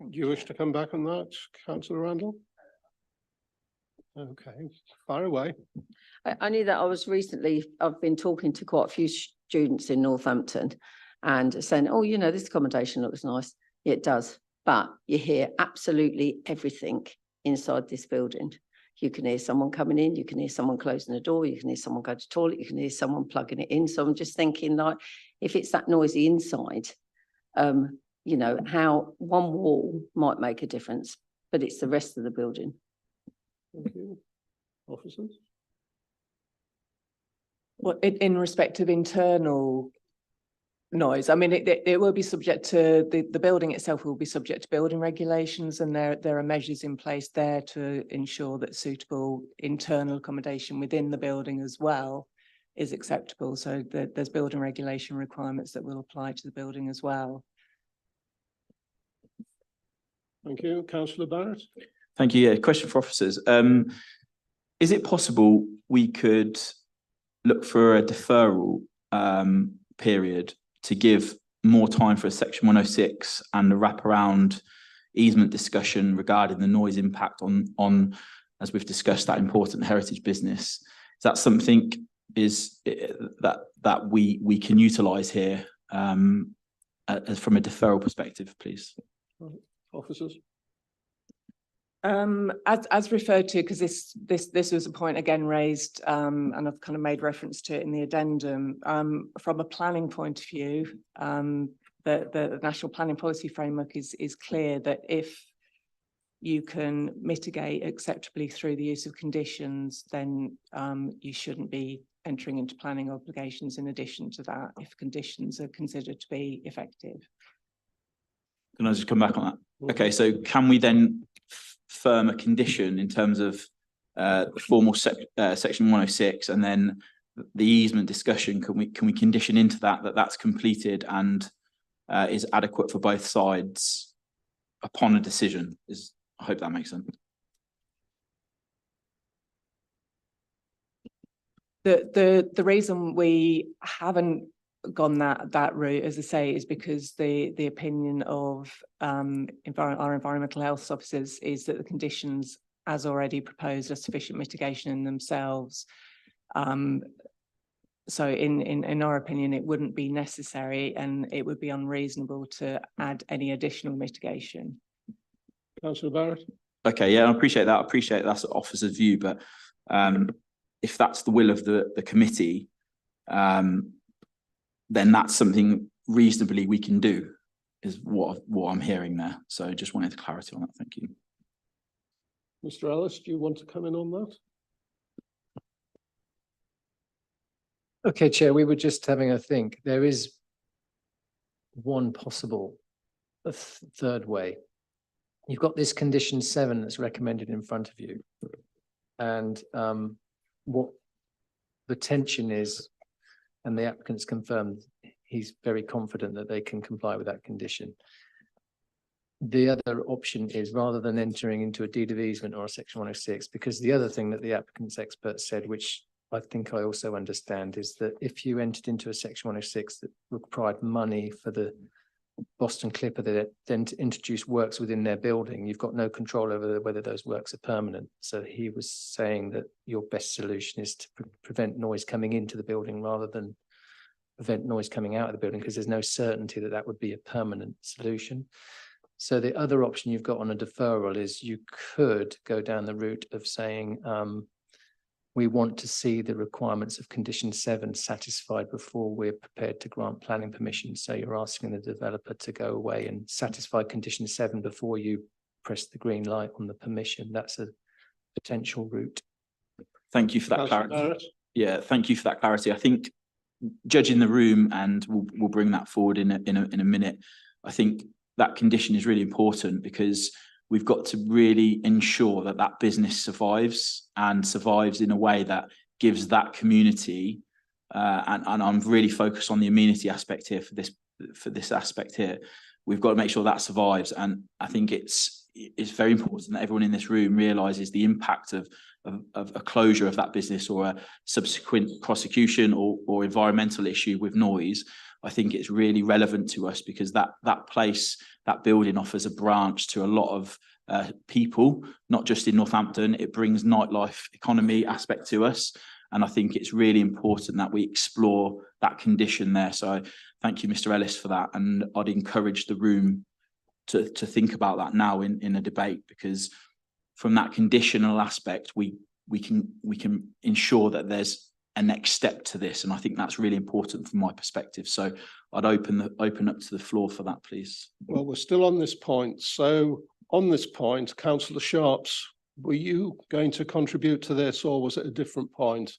Do you wish to come back on that, Councillor Randall? Okay, fire away. I knew that I've been talking to quite a few students in Northampton and saying, oh, you know, this accommodation looks nice. Yeah, it does. But you hear absolutely everything inside this building. You can hear someone coming in, you can hear someone closing the door, you can hear someone go to the toilet, you can hear someone plugging it in. So I'm just thinking, like, if it's that noisy inside, you know, how one wall might make a difference, but it's the rest of the building. Thank you. Officers? Well, in respect of internal noise, I mean, it will be subject to, the building itself will be subject to building regulations, and there are measures in place there to ensure that suitable internal accommodation within the building as well is acceptable. So there's building regulation requirements that will apply to the building as well. Thank you. Councillor Barrett? Thank you. Yeah, question for officers. Is it possible we could look for a deferral period to give more time for a Section 106 and a wraparound easement discussion regarding the noise impact on, as we've discussed, that important heritage business? Is that something that we can utilise here from a deferral perspective, please? Officers? As referred to, because this was a point again raised, and I've kind of made reference to it in the addendum, from a planning point of view, the National Planning Policy Framework is clear that if you can mitigate acceptably through the use of conditions, then you shouldn't be entering into planning obligations in addition to that if conditions are considered to be effective. Can I just come back on that? Okay, so can we then firm a condition in terms of the formal Section 106, and then the easement discussion? Can we condition into that's completed and is adequate for both sides upon a decision? I hope that makes sense. The reason we haven't gone that route, as I say, is because the opinion of our environmental health officers is that the conditions as already proposed are sufficient mitigation in themselves. So in our opinion, it wouldn't be necessary, and it would be unreasonable to add any additional mitigation. Councillor Barrett? Okay, yeah, I appreciate that. I appreciate that's the officer's view, but if that's the will of the committee, then that's something reasonably we can do, is what I'm hearing there. So just wanted clarity on that. Thank you. Mr. Ellis, do you want to come in on that? Okay, Chair, we were just having a think. There is one possible third way. You've got this condition 7 that's recommended in front of you. And what the tension is and the applicant's confirmed he's very confident that they can comply with that condition. The other option is, rather than entering into a deed of easement or a section 106, because the other thing that the applicant's expert said, which I think I also understand, is that if you entered into a section 106 that required money for the Boston Clipper that then to introduce works within their building, you've got no control over whether those works are permanent. So he was saying that your best solution is to prevent noise coming into the building rather than prevent noise coming out of the building, because there's no certainty that that would be a permanent solution. So the other option you've got on a deferral is you could go down the route of saying, we want to see the requirements of condition 7 satisfied before we're prepared to grant planning permission. So you're asking the developer to go away and satisfy condition 7 before you press the green light on the permission. That's a potential route. Thank you for that Councillor clarity. Barrett? Yeah, thank you for that clarity. I think judging the room, and we'll bring that forward in a minute. I think that condition is really important because we've got to really ensure that that business survives and survives in a way that gives that community, and I'm really focused on the amenity aspect here for this aspect here. We've got to make sure that survives, and I think it's very important that everyone in this room realises the impact of a closure of that business or a subsequent prosecution or environmental issue with noise. I think it's really relevant to us because that place, that building offers a branch to a lot of people, not just in Northampton. It brings nightlife economy aspect to us. And I think it's really important that we explore that condition there. So thank you, Mr. Ellis, for that. And I'd encourage the room to think about that now in a debate, because from that conditional aspect, we can ensure that there's a next step to this, and I think that's really important from my perspective. So I'd open up to the floor for that, please. Well, we're still on this point. So on this point, Councillor Sharps, were you going to contribute to this, or was it a different point?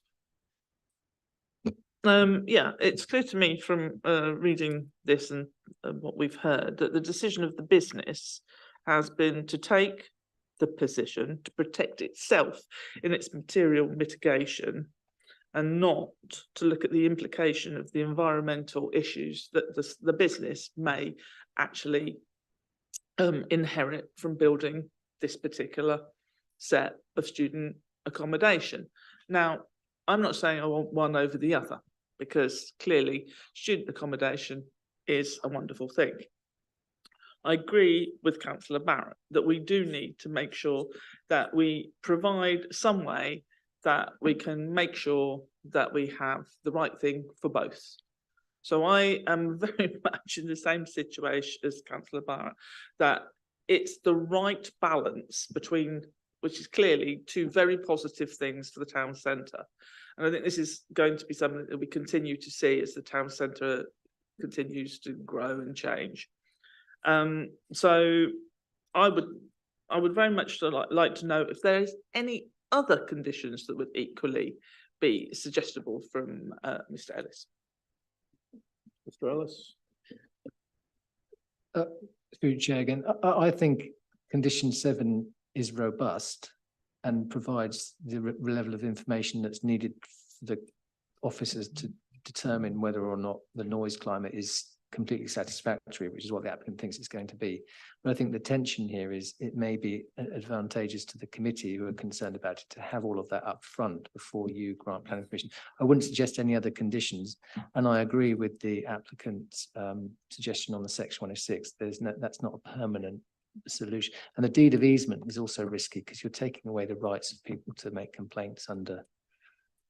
Yeah, it's clear to me from reading this and what we've heard that the decision of the business has been to take the position to protect itself in its material mitigation, and not to look at the implication of the environmental issues that the business may actually inherit from building this particular set of student accommodation. Now, I'm not saying I want one over the other, because clearly student accommodation is a wonderful thing. I agree with Councillor Barrett that we do need to make sure that we provide some way that we can make sure that we have the right thing for both. So I am very much in the same situation as Councillor Barrett, that it's the right balance between, which is clearly two very positive things for the town centre. And I think this is going to be something that we continue to see as the town centre continues to grow and change. So I would very much like to know if there is any other conditions that would equally be suggestible from Mr. Ellis. Mr. Ellis? Through Chair again, I think condition 7 is robust and provides the level of information that's needed for the officers to determine whether or not the noise climate is completely satisfactory, which is what the applicant thinks it's going to be. But I think the tension here is it may be advantageous to the committee who are concerned about it to have all of that up front before you grant planning permission. I wouldn't suggest any other conditions, and I agree with the applicant's suggestion on the section 106. That's not a permanent solution, and the deed of easement is also risky because you're taking away the rights of people to make complaints under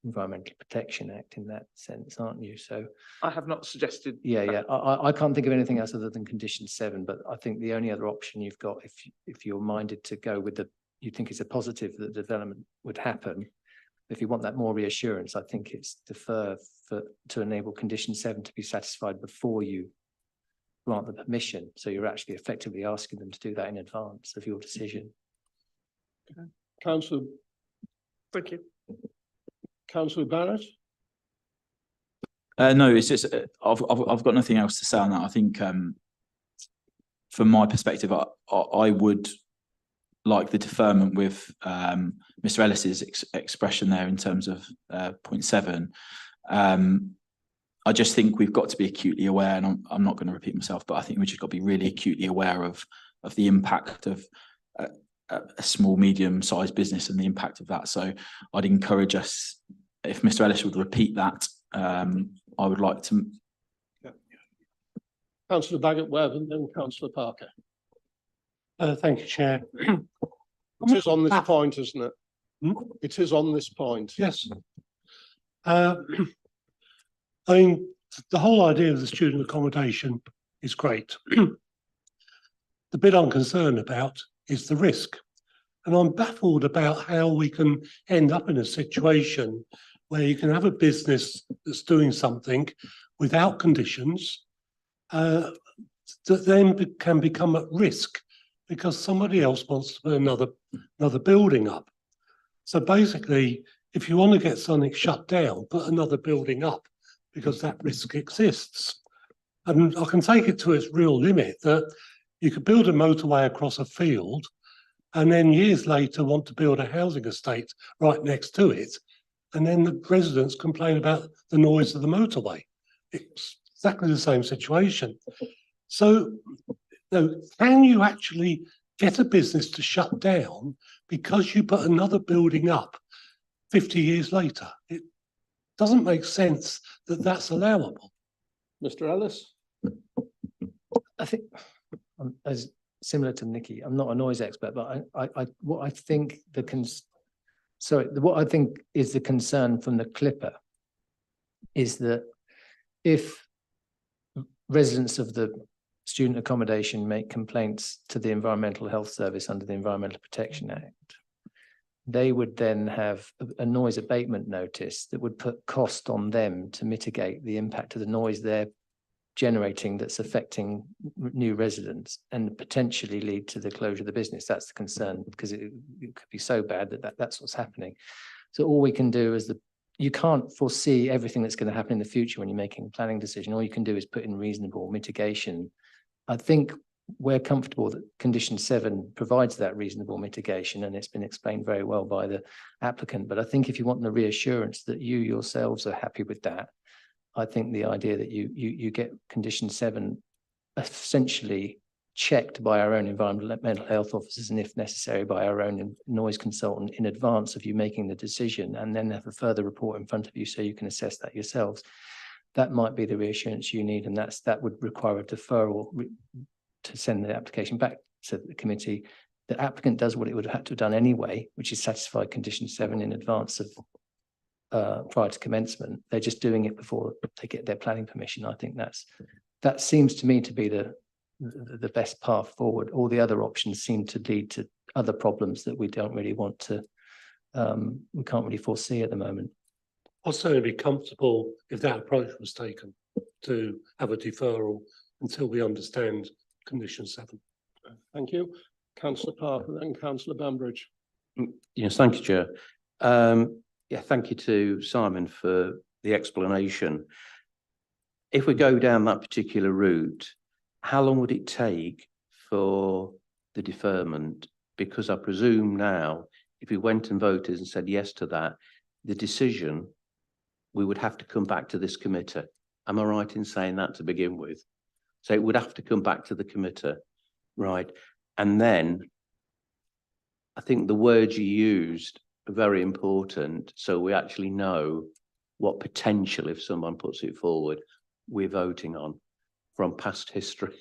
Environmental Protection Act in that sense, aren't you? So I have not suggested. Yeah. I can't think of anything else other than condition 7, but I think the only other option you've got, if you're minded to go with you think it's a positive that development would happen. If you want that more reassurance, I think it's defer to enable condition 7 to be satisfied before you grant the permission. So you're actually effectively asking them to do that in advance of your decision. Okay. Councillor. Thank you. Councillor Barrett? No, it's just I've got nothing else to say on that. I think from my perspective, I would like the deferment with Mr. Ellis's expression there in terms of point 7. I just think we've got to be acutely aware, and I'm not going to repeat myself, but I think we just got to be really acutely aware of the impact of a small, medium-sized business and the impact of that. So I'd encourage us, if Mr. Ellis would repeat that, I would like to. Councillor Bagot-Webb and then Councillor Parker. Thank you, Chair. It is on this point, isn't it? It is on this point. Yes. I mean, the whole idea of the student accommodation is great. The bit I'm concerned about is the risk. And I'm baffled about how we can end up in a situation where you can have a business that's doing something without conditions that then can become at risk because somebody else wants to put another building up. So basically, if you want to get something shut down, put another building up because that risk exists. And I can take it to its real limit that you could build a motorway across a field and then years later want to build a housing estate right next to it. And then the residents complain about the noise of the motorway. It's exactly the same situation. So, can you actually get a business to shut down because you put another building up 50 years later? It doesn't make sense that that's allowable. Mr. Ellis? I think, as similar to Nikki, I'm not a noise expert, but what I think what I think is the concern from the Clipper is that if residents of the student accommodation make complaints to the Environmental Health Service under the Environmental Protection Act, they would then have a noise abatement notice that would put cost on them to mitigate the impact of the noise they're generating that's affecting new residents and potentially lead to the closure of the business. That's the concern, because it could be so bad that's what's happening. So all we can do is you can't foresee everything that's going to happen in the future when you're making a planning decision. All you can do is put in reasonable mitigation. I think we're comfortable that condition 7 provides that reasonable mitigation, and it's been explained very well by the applicant. But I think if you want the reassurance that you yourselves are happy with that, I think the idea that you get condition 7 essentially checked by our own environmental health officers, and if necessary by our own noise consultant in advance of you making the decision, and then have a further report in front of you so you can assess that yourselves. That might be the reassurance you need, and that would require a deferral to send the application back to the committee. The applicant does what it would have had to have done anyway, which is satisfy condition 7 in advance of prior to commencement. They're just doing it before they get their planning permission. I think that seems to me to be the best path forward. All the other options seem to lead to other problems that we don't really want to, we can't really foresee at the moment. I'd certainly be comfortable if that approach was taken to have a deferral until we understand condition 7. Thank you. Councillor Parker and Councillor Bambridge. Yes, thank you, Chair. Yeah, thank you to Simon for the explanation. If we go down that particular route, how long would it take for the deferment? Because I presume now, if we went and voted and said yes to that, the decision, we would have to come back to this committee. Am I right in saying that to begin with? So it would have to come back to the committee, right? And then I think the words you used are very important. So we actually know what potential, if someone puts it forward, we're voting on from past history.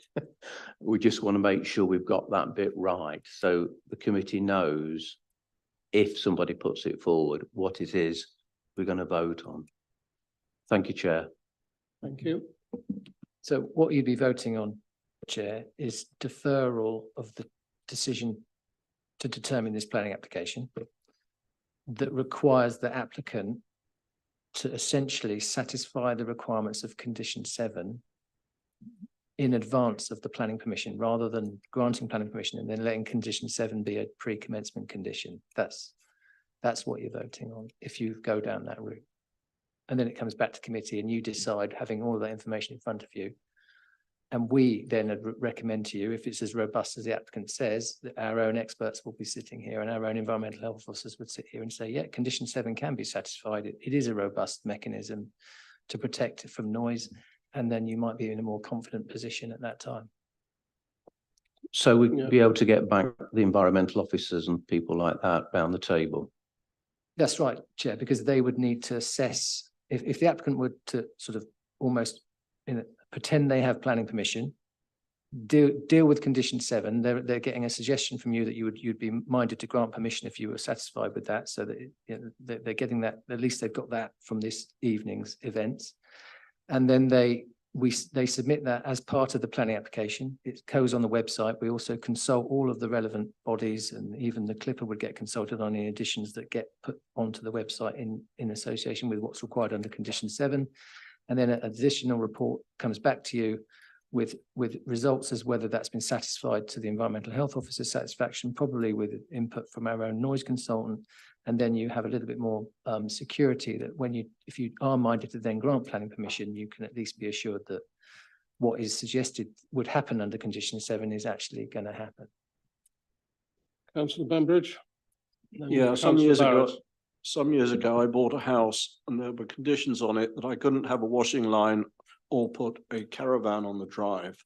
We just want to make sure we've got that bit right. So the committee knows if somebody puts it forward, what it is we're going to vote on. Thank you, Chair. Thank you. So what you'd be voting on, Chair, is deferral of the decision to determine this planning application that requires the applicant to essentially satisfy the requirements of condition 7 in advance of the planning permission, rather than granting planning permission and then letting condition 7 be a pre-commencement condition. That's what you're voting on if you go down that route. And then it comes back to committee and you decide, having all of that information in front of you. And we then recommend to you, if it's as robust as the applicant says, that our own experts will be sitting here and our own environmental health officers would sit here and say, yeah, condition 7 can be satisfied. It is a robust mechanism to protect from noise. And then you might be in a more confident position at that time. So we'd Yeah. be able to get back the environmental officers and people like that round the table. That's right, Chair, because they would need to assess, if the applicant were to sort of almost pretend they have planning permission, deal with condition 7, they're getting a suggestion from you that you'd be minded to grant permission if you were satisfied with that, so that they're getting that, at least they've got that from this evening's events. And then they submit that as part of the planning application. It goes on the website. We also consult all of the relevant bodies, and even the Clipper would get consulted on any additions that get put onto the website in association with what's required under condition 7. And then an additional report comes back to you with results as whether that's been satisfied to the environmental health officer's satisfaction, probably with input from our own noise consultant. And then you have a little bit more security that if you are minded to then grant planning permission, you can at least be assured that what is suggested would happen under condition 7 is actually going to happen. Councillor Bambridge? Yeah, some years ago, I bought a house and there were conditions on it that I couldn't have a washing line or put a caravan on the drive.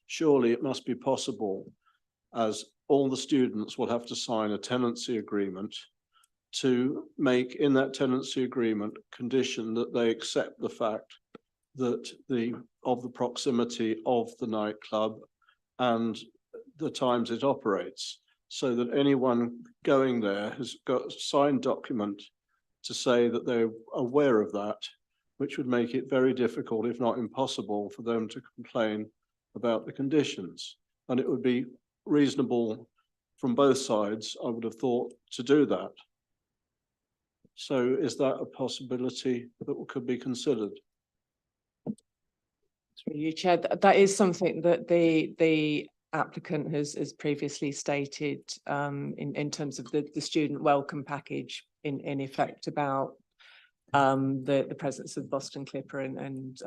Surely it must be possible, as all the students will have to sign a tenancy agreement, to make in that tenancy agreement condition that they accept the fact that the proximity of the nightclub and the times it operates, so that anyone going there has got a signed document to say that they're aware of that, which would make it very difficult, if not impossible, for them to complain about the conditions. And it would be reasonable from both sides, I would have thought, to do that. So is that a possibility that could be considered? Through you, Chair, that is something that the applicant has previously stated in terms of the student welcome package in effect about the presence of Boston Clipper and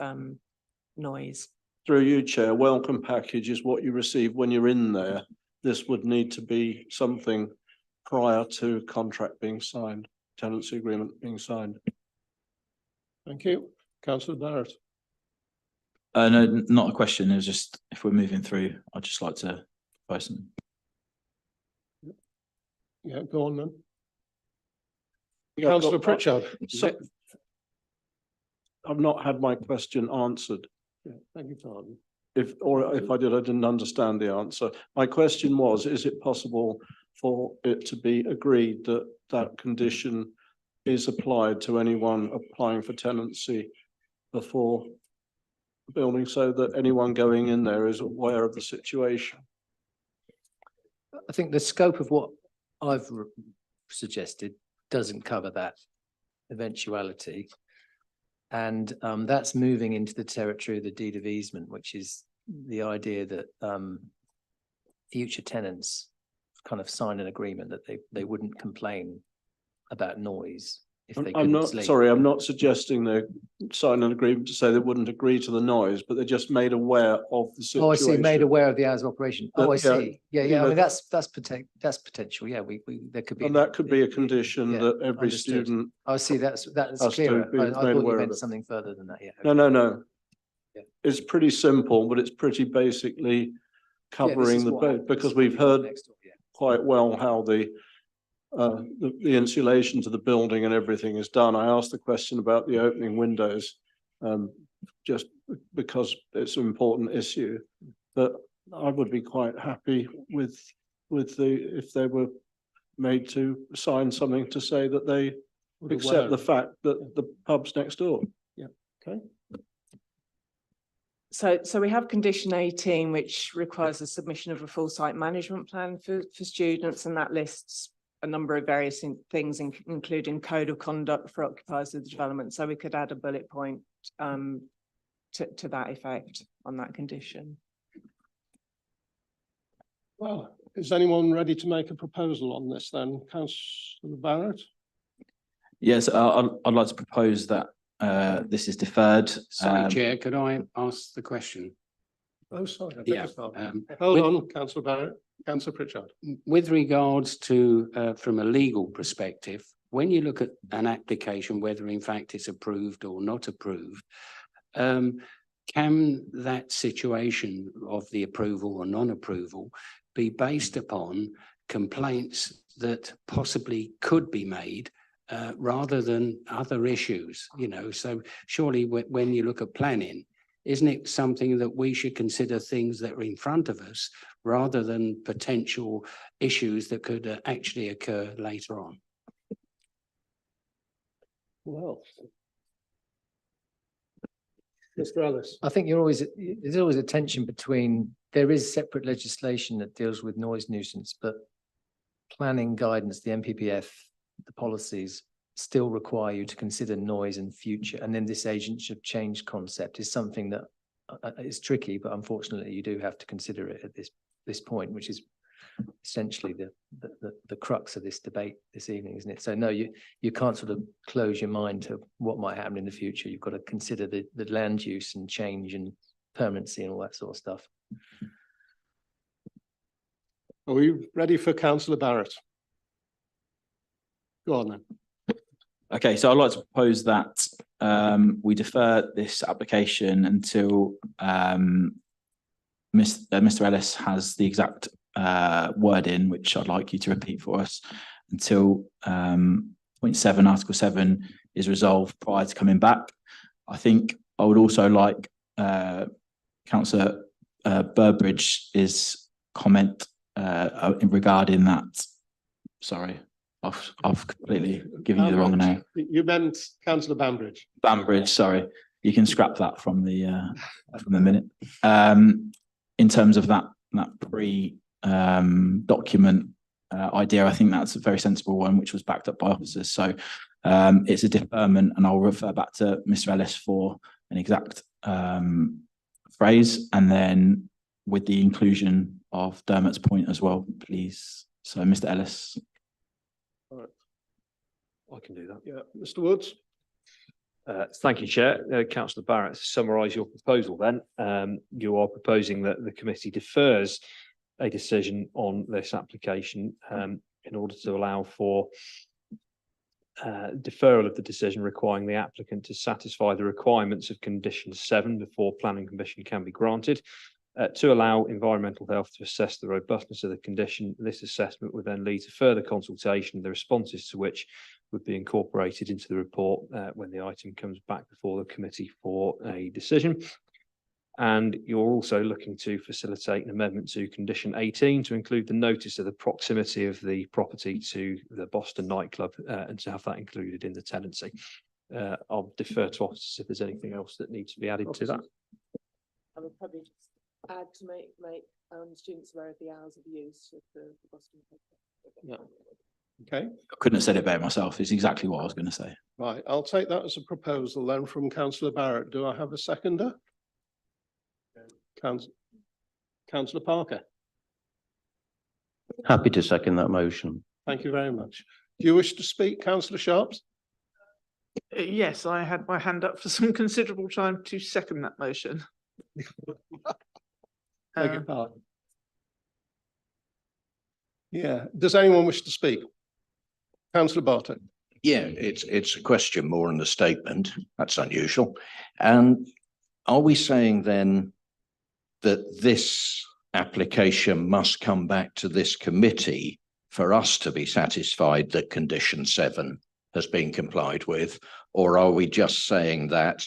noise. Through you, Chair, welcome package is what you receive when you're in there. This would need to be something prior to contract being signed, tenancy agreement being signed. Thank you. Councillor Barrett? No, not a question. It was just, if we're moving through, I'd just like to propose something. Yeah, go on then. Councillor Pritchard? I've not had my question answered. Yeah, beg your pardon. If I did, I didn't understand the answer. My question was, is it possible for it to be agreed that that condition is applied to anyone applying for tenancy before the building, so that anyone going in there is aware of the situation? I think the scope of what I've suggested doesn't cover that eventuality. And that's moving into the territory of the deed of easement, which is the idea that future tenants kind of sign an agreement that they wouldn't complain about noise if they couldn't I'm not, sleep. sorry, I'm not suggesting they sign an agreement to say they wouldn't agree to the noise, but they're just made aware of the situation. Oh, I see, made aware of the hours of operation. Oh, I That- yeah, see. Yeah, you yeah, I know, mean, that's potential. Yeah, there could be. And that could be a condition Yeah, that every understood. student. I see, that's has to clearer. be I made thought you aware of meant it. something further than that, yeah. No. Yeah. It's pretty simple, but it's pretty basically covering because we've heard quite well how the insulation to the building and everything is done. I asked the question about the opening windows, just because it's an important issue. But I would be quite happy with if they were made to sign something to say that they accept the fact that the pub's next door. Yeah. Okay. So we have condition 18, which requires the submission of a full site management plan for students, and that lists a number of various things, including code of conduct for occupiers of the development. So we could add a bullet point to that effect on that condition. Well, is anyone ready to make a proposal on this then? Councillor Barrett? Yes, I'd like to propose that this is deferred. Sorry, Chair, could I ask the question? Oh, sorry. I beg Yeah, your pardon. with- Hold on, Councillor Barrett. Councillor Pritchard. With regards to, from a legal perspective, when you look at an application, whether in fact it's approved or not approved, can that situation of the approval or non-approval be based upon complaints that possibly could be made rather than other issues, you know? So surely when you look at planning, isn't it something that we should consider things that are in front of us rather than potential issues that could actually occur later on? Well. Mr. Ellis. I think there's always a tension between, there is separate legislation that deals with noise nuisance, but planning guidance, the NPPF, the policies still require you to consider noise in future. And then this agent should change concept is something that is tricky, but unfortunately you do have to consider it at this point, which is essentially the crux of this debate this evening, isn't it? So no, you can't sort of close your mind to what might happen in the future. You've got to consider the land use and change and permanency and all that sort of stuff. Are we ready for Councillor Barrett? Go on then. Okay, so I'd like to propose that we defer this application until Mr. Ellis has the exact wording, which I'd like you to repeat for us, until point 7, Article 7 is resolved prior to coming back. I think I would also like Councillor Burbridge's comment regarding that. Sorry, I've completely given you the wrong name. You meant Councillor Bambridge. Bambridge, sorry. You can scrap that from the minute. In terms of that document idea, I think that's a very sensible one, which was backed up by officers. So it's a deferment, and I'll refer back to Mr. Ellis for an exact phrase, and then with the inclusion of Dermot's point as well, please. So Mr. Ellis. All right. I can do that. Yeah, Mr. Woods. Thank you, Chair. Councillor Barrett, to summarise your proposal then, you are proposing that the committee defers a decision on this application in order to allow for deferral of the decision requiring the applicant to satisfy the requirements of condition 7 before planning permission can be granted. To allow environmental health to assess the robustness of the condition. This assessment would then lead to further consultation, the responses to which would be incorporated into the report when the item comes back before the committee for a decision. And you're also looking to facilitate an amendment to condition 18 to include the notice of the proximity of the property to the Boston nightclub and to have that included in the tenancy. I'll defer to officers if there's anything else that needs to be added to that. I would probably just add to make students aware of the hours of use of the Boston. Yeah. Okay. I couldn't have said it better myself. It's exactly what I was going to say. Right, I'll take that as a proposal then from Councillor Barrett. Do I have a seconder? Councillor Parker. Happy to second that motion. Thank you very much. Do you wish to speak, Councillor Sharps? Yes, I had my hand up for some considerable time to second that motion. Beg your pardon. Yeah, does anyone wish to speak? Councillor Barton. Yeah, it's a question more than a statement. That's unusual. And are we saying then that this application must come back to this committee for us to be satisfied that condition 7 has been complied with? Or are we just saying that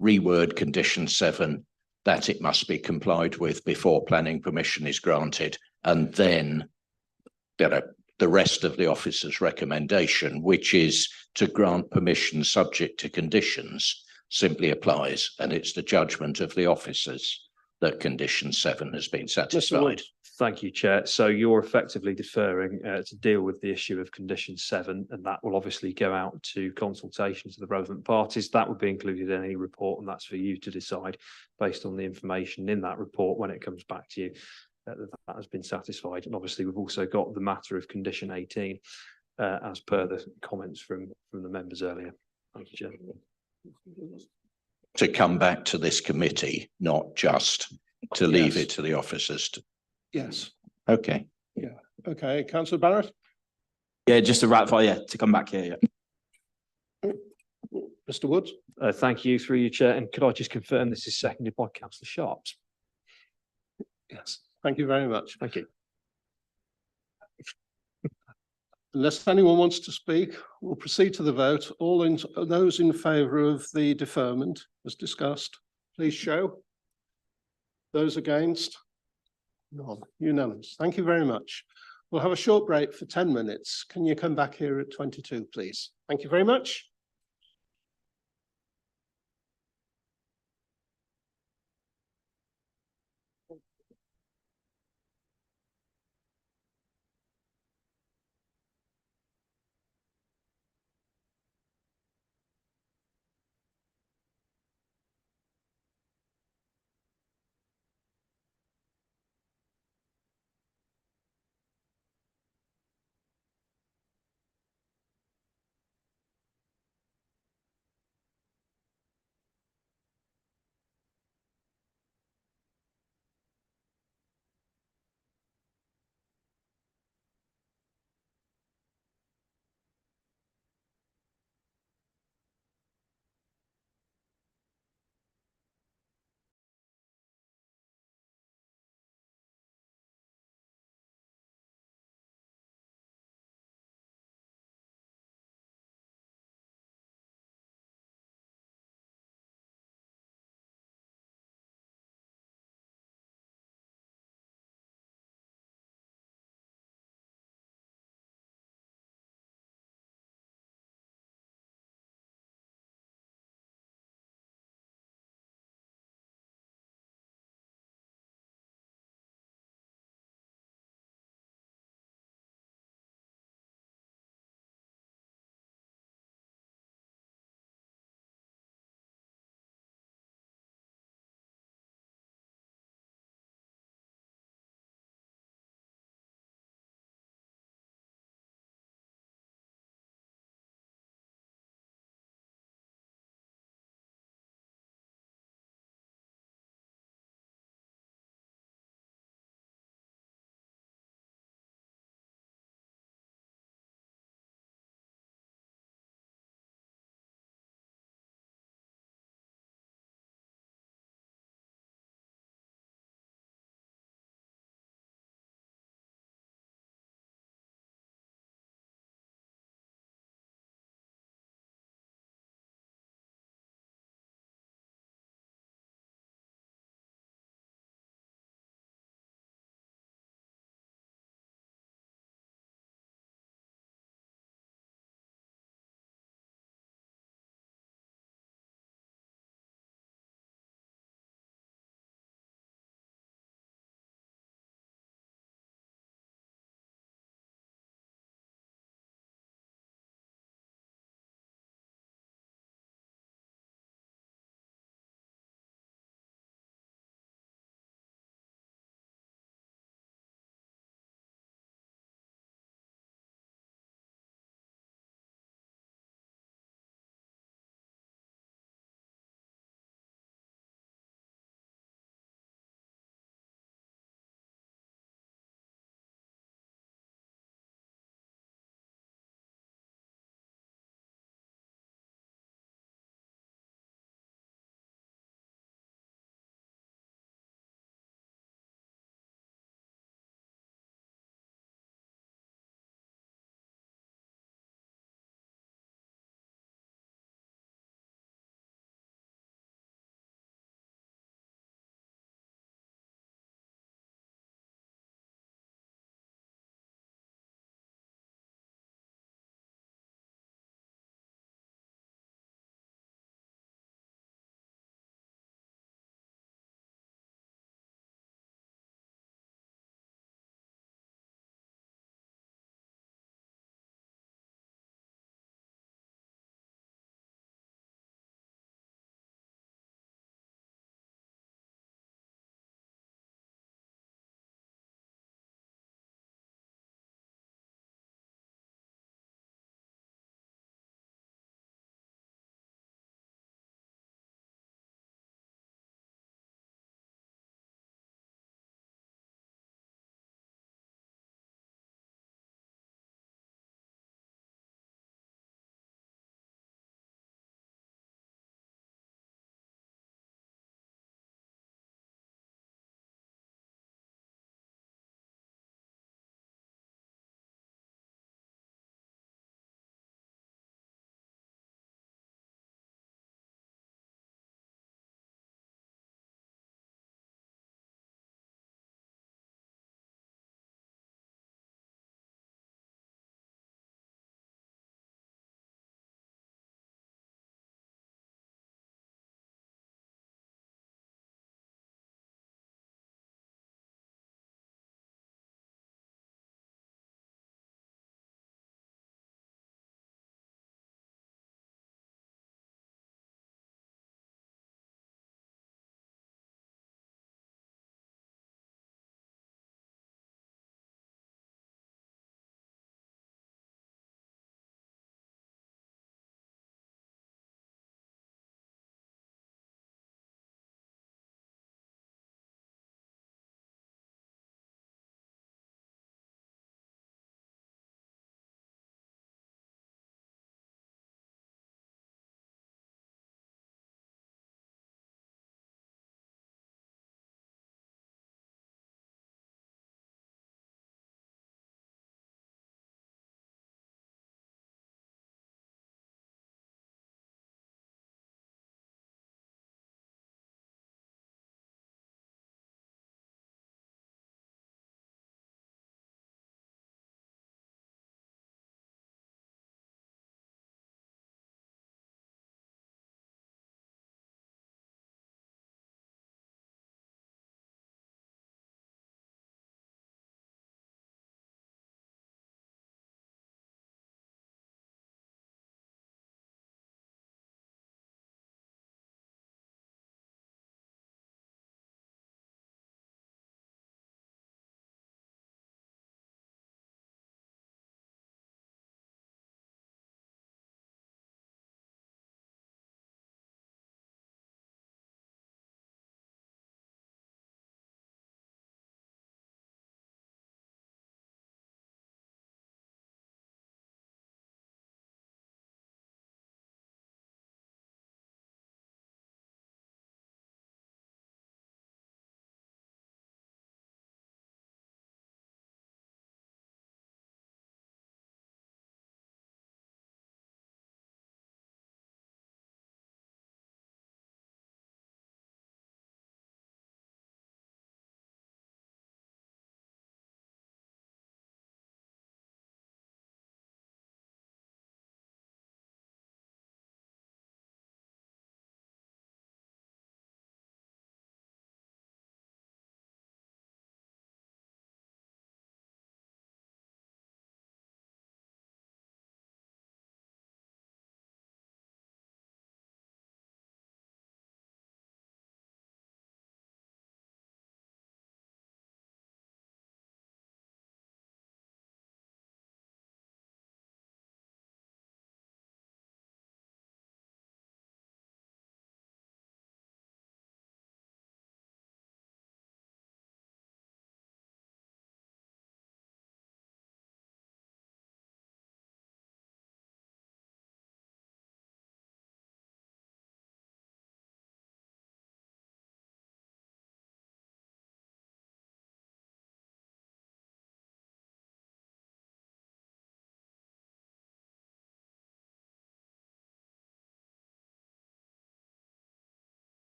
reword condition 7, that it must be complied with before planning permission is granted, and then the rest of the officer's recommendation, which is to grant permission subject to conditions, simply applies, and it's the judgment of the officers that condition 7 has been satisfied? Thank you, Chair. So you're effectively deferring to deal with the issue of condition 7, and that will obviously go out to consultation to the relevant parties. That would be included in any report, and that's for you to decide based on the information in that report when it comes back to you. That has been satisfied. And obviously we've also got the matter of condition 18 as per the comments from the members earlier. Thank you, Chair. To come back to this committee, not just to leave it to the officers to. Yes. Okay. Yeah. Okay. Councillor Barrett. Yeah, just to ratify, yeah, to come back here, yeah. Mr Woods? Thank you through your chair. And could I just confirm this is seconded by councillor Sharps? Yes. Thank you very much. Thank you. Unless anyone wants to speak, we'll proceed to the vote. Those in favour of the deferment as discussed, please show. Those against? None. Unanimous. Thank you very much. We'll have a short break for 10 minutes. Can you come back here at 22, please? Thank you very much.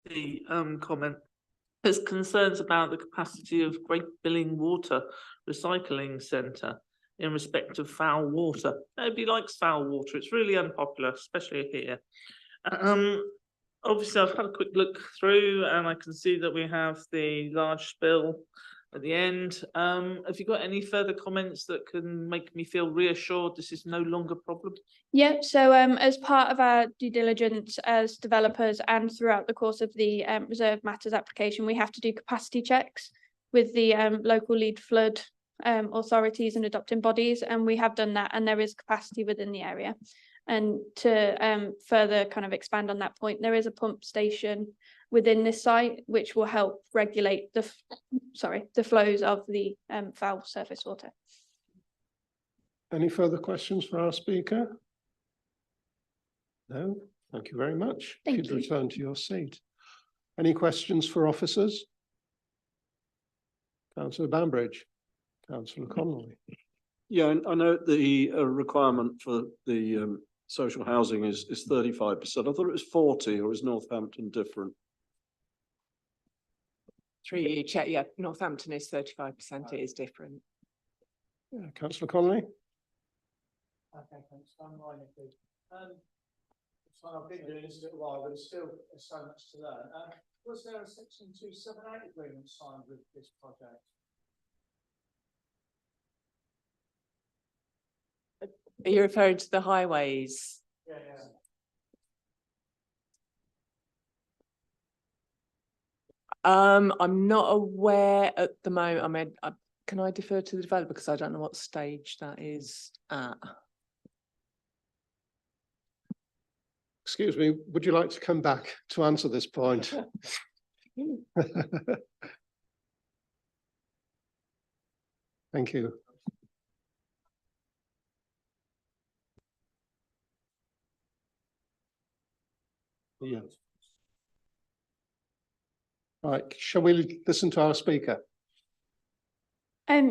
the comment. There's concerns about the capacity of Great Billing Water Recycling Centre in respect of foul water. Nobody likes foul water. It's really unpopular, especially here. Obviously, I've had a quick look through and I can see that we have the large spill at the end. Have you got any further comments that can make me feel reassured this is no longer a problem? Yeah, so as part of our due diligence as developers and throughout the course of the reserve matters application, we have to do capacity checks with the local lead flood authorities and adopting bodies, and we have done that, and there is capacity within the area. And to further kind of expand on that point, there is a pump station within this site which will help regulate the flows of the foul surface water. Any further questions for our speaker? No, thank you very much. Thank If you'd you. return to your seat. Any questions for officers? Councillor Bambridge, Councillor Connolly. Yeah, and I know the requirement for the social housing is 35%. I thought it was 40, or is Northampton different? Through you, Chair, yeah, Northampton is 35%, it is different. Yeah, Councillor Connolly. Okay, thanks. I'm Ryan. So I've been doing this a little while, but there's still so much to learn. Was there a section 278 agreement signed with this project? Are you referring to the highways? Yeah. I'm not aware at the moment. I mean, can I defer to the developer because I don't know what stage that is at. Excuse me, would you like to come back to answer this point? Thank you. Yeah. Right, shall we listen to our speaker?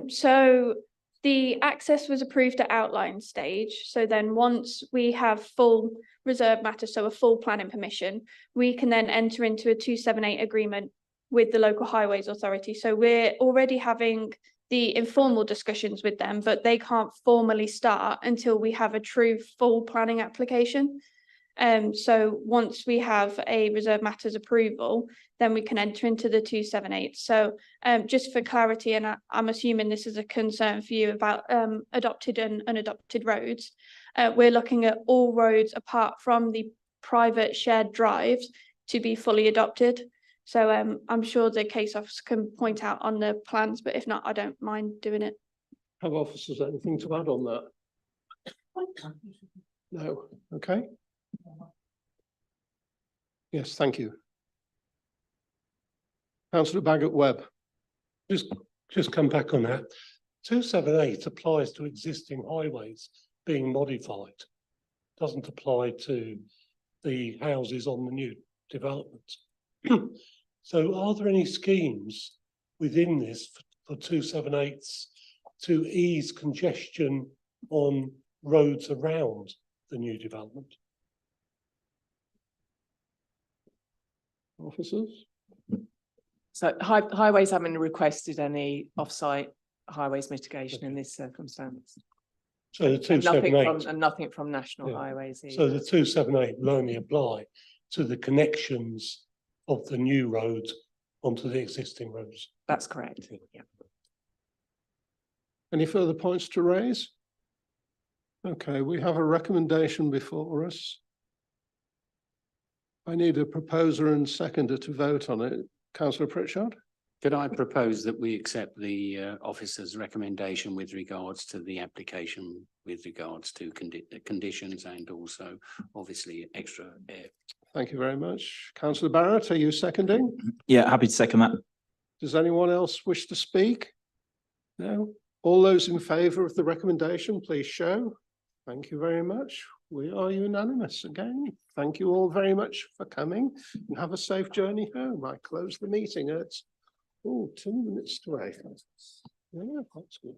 So the access was approved at outline stage. So then once we have full reserve matter, so a full planning permission, we can then enter into a 278 agreement with the local highways authority. So we're already having the informal discussions with them, but they can't formally start until we have a true full planning application. So once we have a reserve matters approval, then we can enter into the 278. So just for clarity, and I'm assuming this is a concern for you about adopted and unadopted roads, we're looking at all roads apart from the private shared drives to be fully adopted. So I'm sure the case officer can point out on the plans, but if not, I don't mind doing it. Have officers anything to add on that? No, okay. Yes, thank you. Councillor Baggott-Webb. Just come back on that. 278 applies to existing highways being modified. Doesn't apply to the houses on the new development. So are there any schemes within this for 278s to ease congestion on roads around the new development? Officers? So highways haven't requested any off-site highways mitigation in this circumstance. So the And nothing 278. and nothing from national Yeah. highways either. So the 278 will only apply to the connections of the new roads onto the existing roads. That's correct. Yeah. Any further points to raise? Okay, we have a recommendation before us. I need a proposer and seconder to vote on it. Councillor Pritchard? Could I propose that we accept the officer's recommendation with regards to the application, with regards to conditions and also obviously extra air? Thank you very much. Councillor Barrett, are you seconding? Yeah, happy to second that. Does anyone else wish to speak? No? All those in favour of the recommendation, please show. Thank you very much. We are unanimous again. Thank you all very much for coming and have a safe journey home. I close the meeting at 2 minutes to 8. Yeah, that's good.